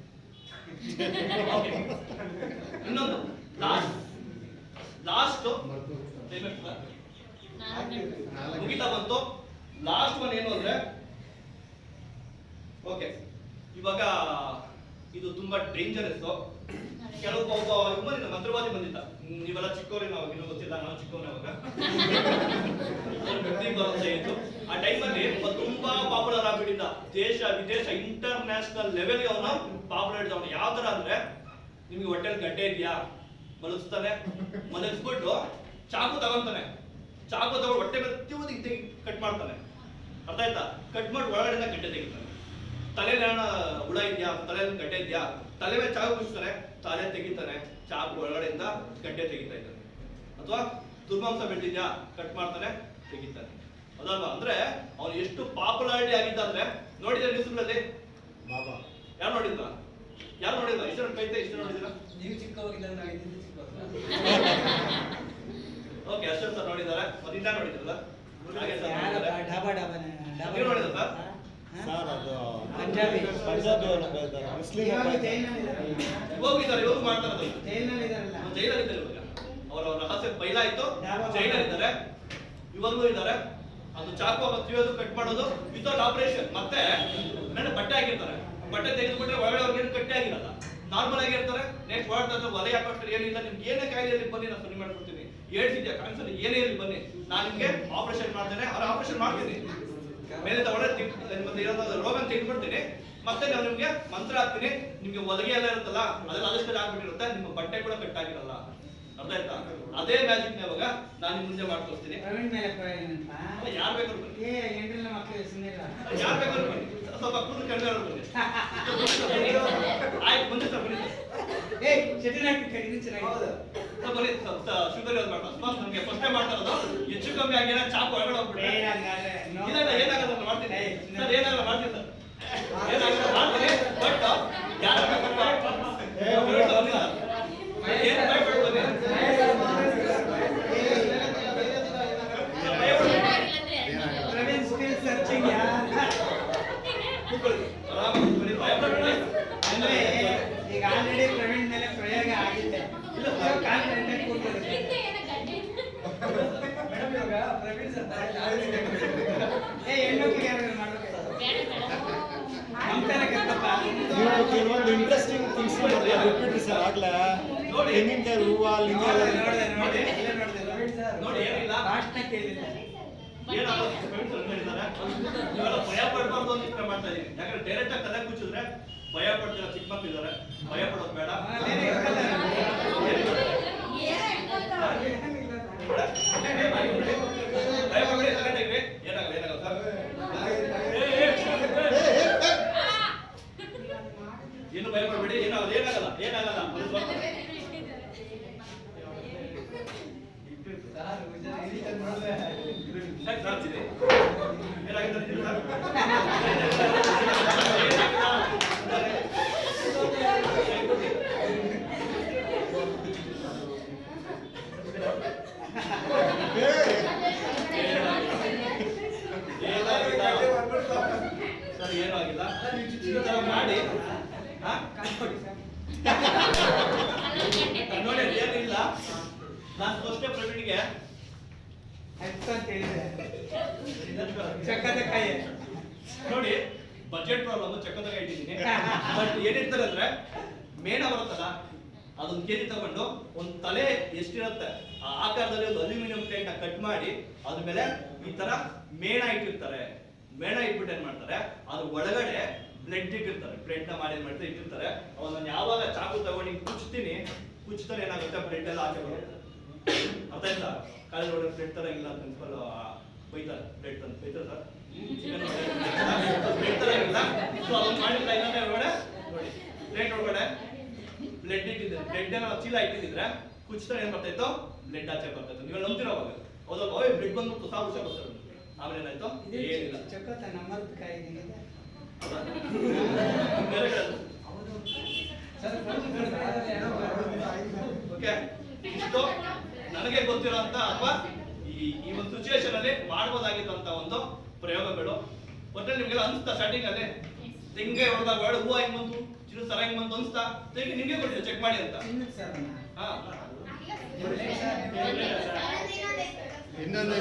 ಇನ್ನೊಂದು ಲಾಸ್ಟ್ ಮುಗಿತಾ ಬಂತು. ಲಾಸ್ಟ್ ಒನ್ ಏನು ಅಂದ್ರೆ, ಓಕೆ ಇವಾಗ ಇದು ತುಂಬಾ ಡೇಂಜರಸ್. ಕೆಲವು ಒಬ್ಬ ಬಂದಿದ್ದ, ಮಂತ್ರವಾದಿ ಬಂದಿದ್ದ. ನೀವೆಲ್ಲ ಚಿಕ್ಕವ್ರಿ, ನಾವು ಇನ್ನೂ ಗೊತ್ತಿಲ್ಲ, ನಾವು ಚಿಕ್ಕವ್ರೆ ಅವಾಗ. ಬರುತ್ತೆ ಇತ್ತು ಆ ಟೈಮಲ್ಲಿ ತುಂಬಾ ಪಾಪ್ಯುಲರ್ ಆಗ್ಬಿಟ್ಟಿದ್ದ. ದೇಶ ವಿದೇಶ ಇಂಟರ್ನ್ಯಾಷನಲ್ ಲೆವೆಲ್ಗೆ ಅವನು ಪಾಪ್ಯುಲರ್ ಇದ್ದ. ಅವನು ಯಾವ ತರ ಅಂದ್ರೆ, ನಿಮ್ಗೆ ಹೊಟ್ಟೆಲ್ ಗಡ್ಡೆ ಇದೆಯಾ, ಮಲಗಿಸ್ತಾನೆ, ಮಲಗಿಸ್ಬಿಟ್ಟು ಚಾಕು ತಗೊಂತಾನೆ, ಚಾಕು ತಗೊಂಡು ಹೊಟ್ಟೆ ಮೇಲೆ ತೆಗಿ ಕಟ್ ಮಾಡ್ತಾನೆ. ಅರ್ಥ ಆಯ್ತಾ? ಕಟ್ ಮಾಡಿ ಒಳಗಡೆಯಿಂದ ಗಡ್ಡೆ ತೆಗಿತಾನೆ. ತಲೆಯಲ್ಲಿ ಹುಳ ಇದೆಯಾ, ತಲೆಯಲ್ಲಿ ಗಡ್ಡೆ ಇದೆಯಾ, ತಲೆ ಮೇಲೆ ಚಾಕು ಮುಗಿಸ್ತಾನೆ, ತಲೆ ತೆಗಿತಾನೆ, ಚಾಕು ಒಳಗಡೆಯಿಂದ ಗಡ್ಡೆ ತೆಗಿತಾ ಇದ್ದಾನೆ. ಅಥವಾ ದುರ್ಮಾಂಸ ಬೆಳೆದಿದ್ಯಾ, ಕಟ್ ಮಾಡ್ತಾನೆ, ತೆಗಿತಾನೆ. ಅದಲ್ವಾ? ಅಂದ್ರೆ ಅವನು ಎಷ್ಟು ಪಾಪ್ಯುಲಾರಿಟಿ ಆಗಿದ್ದ ಅಂದ್ರೆ, ನೋಡಿದ್ರೆ ನ್ಯೂಸ್ಗಳಲ್ಲಿ ಬಾಬಾ ಯಾರು ನೋಡಿಲ್ವಾ? ಇಷ್ಟು ಕೈತೆ ಇಷ್ಟು ನೋಡಿದಿರ? ನೀವು ಚಿಕ್ಕವಾಗಿದ್ದಾಗ ನಾವು ಇದ್ದಿದ್ದು ಚಿಕ್ಕವಾಗ. ಓಕೆ, ಅಷ್ಟೊಂದು ಸರ್ ನೋಡಿದ್ದಾರೆ. ಮತ್ತಿನ್ನ ನೋಡಿದ್ರಲ್ಲ? ಹಾಗೆ ಸರ್ ಯಾರು ನೋಡಿದ್ದಾರೆ. ಡಾಬಾ ಡಾಬಾ ನೀವು ನೋಡಿದ್ರ ಸರ್? ಸರ್ ಅದು ಪಂಜಾಬಿ ಮುಸ್ಲಿಂ ಹೋಗಿದ್ದಾರೆ, ಇವಾಗ ಮಾಡ್ತಾರೆ ಅದನ್ನ. ಜೈಲಿನಲ್ಲಿ ಇದಾರಲ್ಲ. ಜೈಲಲ್ಲಿ ಇದ್ದಾರೆ ಇವಾಗ. ಅವರ ರಹಸ್ಯ ಬಯಲಾಯ್ತು, ಜೈಲಲ್ಲಿ ಇದ್ದಾರೆ, ಇವಾಗಲೂ ಇದ್ದಾರೆ. ಅದು ಚಾಕು ತಿವಿಯೋದು, ಕಟ್ ಮಾಡೋದು ವಿತೌಟ್ ಆಪರೇಷನ್. ಮತ್ತೆ ಮೇಲೆ ಬಟ್ಟೆ ಹಾಕಿರ್ತಾರೆ, ಬಟ್ಟೆ ತೆಗೆದುಬಿಟ್ರೆ ಒಳಗಡೆ ಅವ್ರಿಗೆ ಕಟ್ಟೆ ಆಗಿರಲ್ಲ, ನಾರ್ಮಲ್ ಆಗಿರ್ತಾರೆ. ನೆಕ್ಸ್ಟ್ ಹೊರಡ್ತಾರೆ, ಒಲೆ ಹಾಕೋಷ್ಟು ಏನಿಲ್ಲ, ನಿಮ್ಗೆ ಏನೇ ಕಾಯಿಲೆ ಬನ್ನಿ, ನಾನು ಸರಿ ಮಾಡ್ಕೊಡ್ತೀನಿ. ಹೇಳ್ತಿದ್ಯಾ ಕ್ಯಾನ್ಸರ್ ಏನೇ ಇರಲಿ ಬನ್ನಿ, ನಾನು ನಿಮ್ಗೆ ಆಪರೇಷನ್ ಮಾಡ್ತೇನೆ, ಅವ್ರ ಆಪರೇಷನ್ ಮಾಡ್ತೀನಿ, ಮೇಲೆ ಒಳಗೆ ರೋಗ ತೆಗೆದ್ಬಿಡ್ತೀನಿ, ಮತ್ತೆ ನಾನು ನಿಮ್ಗೆ ಮಂತ್ರ ಹಾಕ್ತೀನಿ. ನಿಮ್ಗೆ ಹೊಲಿಗೆ ಎಲ್ಲ ಇರುತ್ತಲ್ಲ, ಅದೆಲ್ಲ ಅದಷ್ಟು ಆಗ್ಬಿಟ್ಟಿರುತ್ತೆ, ನಿಮ್ಮ ಬಟ್ಟೆ ಕೂಡ ಕಟ್ಟಾಗಿರಲ್ಲ. ಅರ್ಥ ಆಯ್ತಾ? ಅದೇ ಮ್ಯಾಜಿಕ್ ಇವಾಗ ನಾನು ನಿಮ್ ಮುಂದೆ ಮಾಡ್ಕೊಡ್ತೀನಿ. ಪ್ರವೀಣ್ ಮೇಲೆ ಪ್ರವೀಣ್ ಯಾರು ಬೇಕಾದ್ರು ಬನ್ನಿ, ಏ ಎಂಟ್ರಿನ ಮಕ್ಕಳು ಸುಮ್ಮನೆ ಇಲ್ಲ. ಯಾರು ಬೇಕಾದ್ರು ಬನ್ನಿ, ಸ್ವಲ್ಪ ಕೂದಲು ಕಡಿಮೆ ಇರೋರು ಬನ್ನಿ. ಆಯ್ತು, ಮುಂದೆ ಸರ್ ಬನ್ನಿ ಸರ್. ಏ ಶೆಟ್ಟಿನಾಗಿ ಕಡಿಮೆ ಚೆನ್ನಾಗಿದೆ. ಸರ್ ಬನ್ನಿ, ಶುಗರ್ ಯೂಸ್ ಮಾಡ್ತಾರೆ. ನನಗೆ ಫಸ್ಟ್ ಟೈಮ್ ಮಾಡ್ತಾ ಇರೋದು, ಹೆಚ್ಚು ಕಮ್ಮಿ ಆಗಿಲ್ಲ, ಚಾಕು ಒಳಗಡೆ ಹೋಗ್ಬಿಟ್ಟೆ. ಇಲ್ಲ ಏನಾಗಲ್ಲ, ನಾನು ಮಾಡ್ತೀನಿ ಸರ್, ಏನಾಗಲ್ಲ ಮಾಡ್ತೀನಿ ಸರ್, ಏನಾಗಲ್ಲ ಮಾಡ್ತೀನಿ. ಬಟ್ ಯಾರು ಏನು ಭಯಪಡ್ಬೋದು ಪ್ರವೀಣ್ ಸ್ಟಿಲ್ ಸರ್ಚಿಂಗ್ ಅಂದ್ರೆ ಈಗ ಆಲ್ರೆಡಿ ಪ್ರವೀಣ್ ಮೇಲೆ ಪ್ರಯೋಗ ಆಗಿದೆ. ಕಾನ್ಫಿಡೆಂಟ್ ಆಗಿ ಕೂತ್ಕೊಳ್ಳಿ. ಮೇಡಮ್ ಇವಾಗ ಪ್ರವೀಣ್ ಸರ್ ಏ ಹೆಣ್ಮಕ್ಳಿಗೆ ಯಾರು ಮಾಡ್ಬೇಕು? ನಮ್ತಾನೆ ಕತ್ತಪ್ಪ. ಕೆಲವೊಂದು ಇಂಟ್ರೆಸ್ಟಿಂಗ್ ಥಿಂಗ್ಸ್ ಬಿಟ್ಬಿಟ್ರಿ ಸರ್. ಆಗ್ಲೇ ತೆಂಗಿನಕಾಯಿ ಹೂವು ಲಿಂಗ ನೋಡಿದೆ ಪ್ರವೀಣ್ ಸರ್ ನೋಡಿ ಏನಿಲ್ಲ, ಭಾಷಣ ಕೇಳಿಲ್ಲ. ಏನಾಗುತ್ತೆ ಫ್ರೆಂಡ್ಸ್ ಹೇಳಿದ್ದಾರೆ, ಇವೆಲ್ಲ ಭಯ ಪಡ್ಬಾರ್ದು ಅಂತ ಇಷ್ಟ ಮಾಡ್ತಾ ಇದೀನಿ. ಯಾಕಂದ್ರೆ ಡೈರೆಕ್ಟ್ ಆಗಿ ತಲೆ ಕೂಚಿದ್ರೆ ಭಯ ಪಡ್ತೀರ, ಚಿಕ್ಕ ಮಕ್ಕಳು ಇದ್ದಾರೆ, ಭಯ ಪಡೋದು ಬೇಡ. ಏನಿಲ್ಲ. ಸರ್ ಏನೂ ಆಗಿಲ್ಲ ಈ ತರ ಮಾಡಿ ಹಾ? ನೋಡಿ ಏನಿಲ್ಲ ನಾನು ಫಸ್ಟೇ ಪ್ರವೀಣ್ಗೆ ಆಯ್ತು ಅಂತ ಹೇಳಿದೆ ಚಕ್ಕದ ಕೈ ನೋಡಿ ಬಜೆಟ್ ಪ್ರಾಬ್ಲಮ್ ಚಕ್ಕದಾಗ ಇಟ್ಟಿದ್ದೀನಿ ಬಟ್ ಏನಿರ್ತಾರೆ ಅಂದ್ರೆ ಮೇಣ ಬರುತ್ತಲ್ಲ ಅದೊಂದು ಕೆಜಿ ತಗೊಂಡು ಒಂದು ತಲೆ ಎಷ್ಟಿರುತ್ತೆ ಆ ಆಕಾರದಲ್ಲಿ ಒಂದು ಅಲ್ಯೂಮಿನಿಯಂ ಪ್ಲೇಟ್ ಕಟ್ ಮಾಡಿ ಅದ್ರ ಮೇಲೆ ಈ ತರ ಮೇಣ ಇಟ್ಟಿರ್ತಾರೆ. ಮೇಣ ಇಟ್ಬಿಟ್ಟು ಏನ್ ಮಾಡ್ತಾರೆ ಅದ್ರ ಒಳಗಡೆ ಬ್ಲೆಡ್ ಇಟ್ಟಿರ್ತಾರೆ. ಬ್ಲೆಡ್ ನ ಮಾಡಿ ಏನ್ ಮಾಡ್ತಾರೆ ಇಟ್ಟಿರ್ತಾರೆ. ಅವಾಗ ನಾನು ಯಾವಾಗ ಚಾಕು ತಗೊಂಡು ಕುಚ್ತೀನಿ ಕುಚ್ತಾರೆ ಏನಾಗುತ್ತೆ ಬ್ಲೆಡ್ ಎಲ್ಲ ಆಚೆ ಬರುತ್ತೆ. ಅರ್ಥ ಆಯ್ತಾ? ಕಾಲೇಜ್ ಒಳಗೆ ಬ್ಲೆಡ್ ತರ ಇಲ್ಲ ಪ್ರಿನ್ಸಿಪಲ್ ಬೈತಾರೆ ಬ್ಲೆಡ್ ಅಂತ ಬೈತಾರೆ ಸರ್ ಬ್ಲೆಡ್ ತರ ಇಲ್ಲ. ಸೊ ಅದನ್ನ ಮಾಡಿಲ್ಲ ಇನ್ನೊಂದೇ ಒಳಗಡೆ ನೋಡಿ ಪ್ಲೇಟ್ ಒಳಗಡೆ ಬ್ಲೆಡ್ ಇಟ್ಟಿದ್ರೆ ಬ್ಲೆಡ್ ಏನೋ ಚೀಲ ಇಟ್ಟಿದ್ರೆ ಕುಚ್ತಾರೆ ಏನ್ ಬರ್ತಾ ಇತ್ತು ಬ್ಲೆಡ್ ಆಚೆ ಬರ್ತಾ ಇತ್ತು. ನೀವು ನಂಬ್ತಿರೋ ಅವಾಗ ಹೌದಾ ಬ್ಲೆಡ್ ಬಂದ್ಬಿಟ್ಟು ಸಾಕು ಹುಷಾರು ಬರ್ತಾರೆ. ಆಮೇಲೆ ಏನಾಯ್ತು ಏನಿಲ್ಲ ಚಕ್ಕತ್ತ ನಮ್ಮದು ಕಾಯಿ ಇದೆ ಓಕೆ ಇಷ್ಟು ನನಗೆ ಗೊತ್ತಿರೋಂತ ಅಥವಾ ಈ ಒಂದು ಸಿಚುವೇಶನ್ ಅಲ್ಲಿ ಮಾಡಬಹುದಾಗಿದ್ದಂತ ಒಂದು ಪ್ರಯೋಗಗಳು. ಒಟ್ಟಲ್ಲಿ ನಿಮ್ಗೆಲ್ಲ ಅನ್ಸ್ತಾ ಸ್ಟಾರ್ಟಿಂಗ್ ಅಲ್ಲಿ ತೆಂಗೆ ಹೊಡೆದಾಗ ಬೇಡ ಹೂವು ಹಿಂಗ್ ಬಂತು ಚಿರು ಸರ ಹಿಂಗ್ ಬಂತು ಅನ್ಸ್ತಾ ತೆಂಗೆ ನಿಮ್ಗೆ ಕೊಟ್ಟಿದ್ದೆ ಚೆಕ್ ಮಾಡಿ ಅಂತ. ಹಾ ಇನ್ನೊಂದು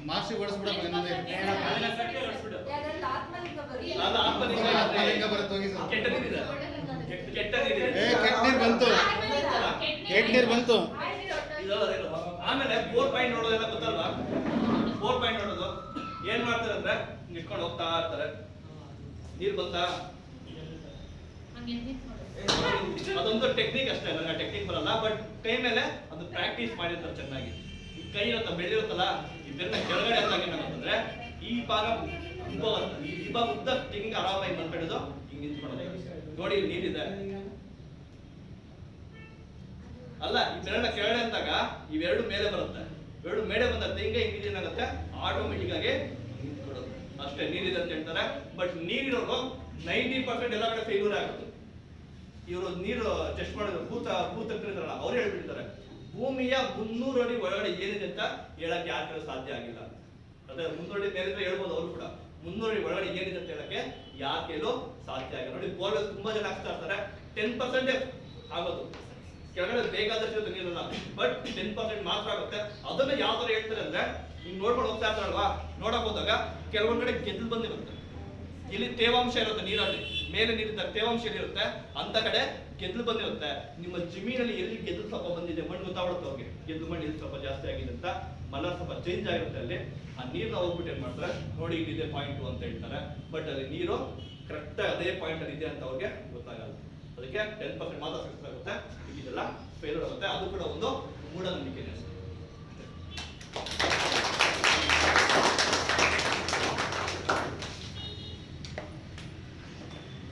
ಮಾರ್ಕ್ಸ್ ಓಡಿಸ್ಬಿಡಪ್ಪ ಇನ್ನೊಂದು ನಾನು ಆತ್ಮಲಿಂಗ ಬರುತ್ತೆ ಹೋಗಿ ಸರ್. ಕೆಟ್ಟ ನೀರಿದೆ ಕೆಟ್ಟ ನೀರಿದೆ ಕೆಟ್ಟ ನೀರು ಬಂತು ಕೆಟ್ಟ ನೀರು ಬಂತು. ಆಮೇಲೆ 4 ಪಾಯಿಂಟ್ ನೋಡೋದೆಲ್ಲ ಗೊತ್ತಲ್ವಾ? 4 ಪಾಯಿಂಟ್ ನೋಡೋದು ಏನ್ ಮಾಡ್ತಾರೆ ಅಂದ್ರೆ ಇಟ್ಕೊಂಡು ಹೋಗ್ತಾ ಇರ್ತಾರೆ. ನೀರ್ ಬಂತಾ ಅದೊಂದು ಟೆಕ್ನಿಕ್ ಅಷ್ಟೇ. ನನಗೆ ಟೆಕ್ನಿಕ್ ಬರಲ್ಲ ಬಟ್ ಕೈ ಮೇಲೆ ಅದು ಪ್ರಾಕ್ಟೀಸ್ ಮಾಡಿರ್ತಾರೆ ಚೆನ್ನಾಗಿ. ಈ ಕೈ ಇರುತ್ತ ಬೆಳೆದಿರುತ್ತಲ್ಲ ಈ ಬೆನ್ನ ಕೆಳಗಡೆ ಅಂದಾಗ ಏನಾಗುತ್ತಂದ್ರೆ ಈ ಭಾಗ ಈ ಭಾಗ ಉದ್ದ ತೆಂಗಿಗೆ ಆರಾಮಾಗಿ ಬಂದ್ಬಿಡೋದು ಹಿಂಗ್ ನಿಂತ್ಕೊಳ್ಳೋದು. ನೋಡಿ ನೀರಿದೆ ಅಲ್ಲ ಈ ಬೆರಳ ಕೆಳಗಡೆ ಅಂದಾಗ ಇವೆರಡು ಮೇಲೆ ಬರುತ್ತೆ. ಎರಡು ಮೇಲೆ ಬಂದ ತೆಂಗಿನ ಹಿಂಗೆ ಏನಾಗುತ್ತೆ ಆಟೋಮೆಟಿಕ್ ಆಗಿ ನಿಂತ್ಕೊಳ್ಳೋದು ಅಷ್ಟೇ. ನೀರಿದೆ ಅಂತ ಹೇಳ್ತಾರೆ ಬಟ್ ನೀರಿರೋರು 90% ಎಲ್ಲ ಕಡೆ ಫೇಲ್ಯೂರ್ ಆಗುತ್ತೆ. ಇವರು ನೀರು ಟೆಸ್ಟ್ ಮಾಡಿದ್ರು ಭೂತಜ್ಞರಿದ್ದಾರಲ್ಲ ಅವ್ರು ಹೇಳ್ಬಿಡ್ತಾರೆ ಭೂಮಿಯ 300 ಅಡಿ ಒಳಗಡೆ ಏನಿದೆ ಅಂತ ಹೇಳಕ್ಕೆ ಯಾರು ಸಾಧ್ಯ ಆಗಿಲ್ಲ. ಅದೇ 300 ಅಡಿ ಮೇಲೆ ಹೇಳ್ಬೋದು ಅವ್ರು ಕೂಡ 300 ಅಡಿ ಒಳಗಡೆ ಏನಿದೆ ಅಂತ ಹೇಳಕ್ಕೆ ಯಾರ ಕೈಲೂ ಸಾಧ್ಯ ಆಗಿಲ್ಲ. ನೋಡಿ ಬೋರ್ವೆಲ್ ತುಂಬಾ ಜನ ಹಾಕ್ತಾ ಇರ್ತಾರೆ 10% ಆಗೋದು. ಕೆಳಗಡೆ ಬೇಕಾದಷ್ಟು ನೀರಲ್ಲ ಬಟ್ 10% ಮಾತ್ರ ಆಗುತ್ತೆ. ಅದನ್ನ ಯಾವ ತರ ಹೇಳ್ತಾರೆ ಅಂದ್ರೆ ಹಿಂಗ್ ನೋಡ್ಕೊಂಡು ಹೋಗ್ತಾ ಇರ್ತಾರಲ್ವಾ ನೋಡಕ್ ಹೋದಾಗ ಕೆಲವೊಂದ್ ಕಡೆ ಗೆದ್ದಲು ಬಂದಿರುತ್ತೆ. ಇಲ್ಲಿ ತೇವಾಂಶ ಇರುತ್ತೆ ನೀರಲ್ಲಿ ಮೇಲೆ ನೀರಿದ್ದಾಗ ತೇವಾಂಶ ಇರುತ್ತೆ ಅಂತ ಕಡೆ ಗೆದ್ದಲು ಬಂದಿರುತ್ತೆ. ನಿಮ್ಮ ಜಮೀನಲ್ಲಿ ಎಲ್ಲಿ ಗೆದ್ದಲು ಸ್ವಲ್ಪ ಬಂದಿದೆ ಮಣ್ಣು ಗೊತ್ತಾಗುತ್ತೆ ಅವ್ರಿಗೆ ಗೆದ್ದಲು ಮಣ್ಣು ಎಲ್ಲಿ ಸ್ವಲ್ಪ ಜಾಸ್ತಿ ಆಗಿದೆ ಅಂತ ಮಣ್ಣು ಸ್ವಲ್ಪ ಚೇಂಜ್ ಆಗಿರುತ್ತೆ. ಅಲ್ಲಿ ಆ ನೀರ್ನ ಹೋಗ್ಬಿಟ್ಟು ಏನ್ ಮಾಡ್ತಾರೆ ನೋಡಿ ಇಲ್ಲಿದೆ ಪಾಯಿಂಟ್ ಅಂತ ಹೇಳ್ತಾರೆ ಬಟ್ ಅಲ್ಲಿ ನೀರು ಕರೆಕ್ಟ್ ಅದೇ ಪಾಯಿಂಟ್ ಅಲ್ಲಿ ಇದೆ ಅಂತ ಅವ್ರಿಗೆ ಗೊತ್ತಾಗಲ್ಲ. ಅದಕ್ಕೆ 10% ಮಾತ್ರ ಸಕ್ಸಸ್ ಆಗುತ್ತೆ. ಇದೆಲ್ಲ ಫೇಲ್ಯೂರ್ ಆಗುತ್ತೆ. ಅದು ಕೂಡ ಒಂದು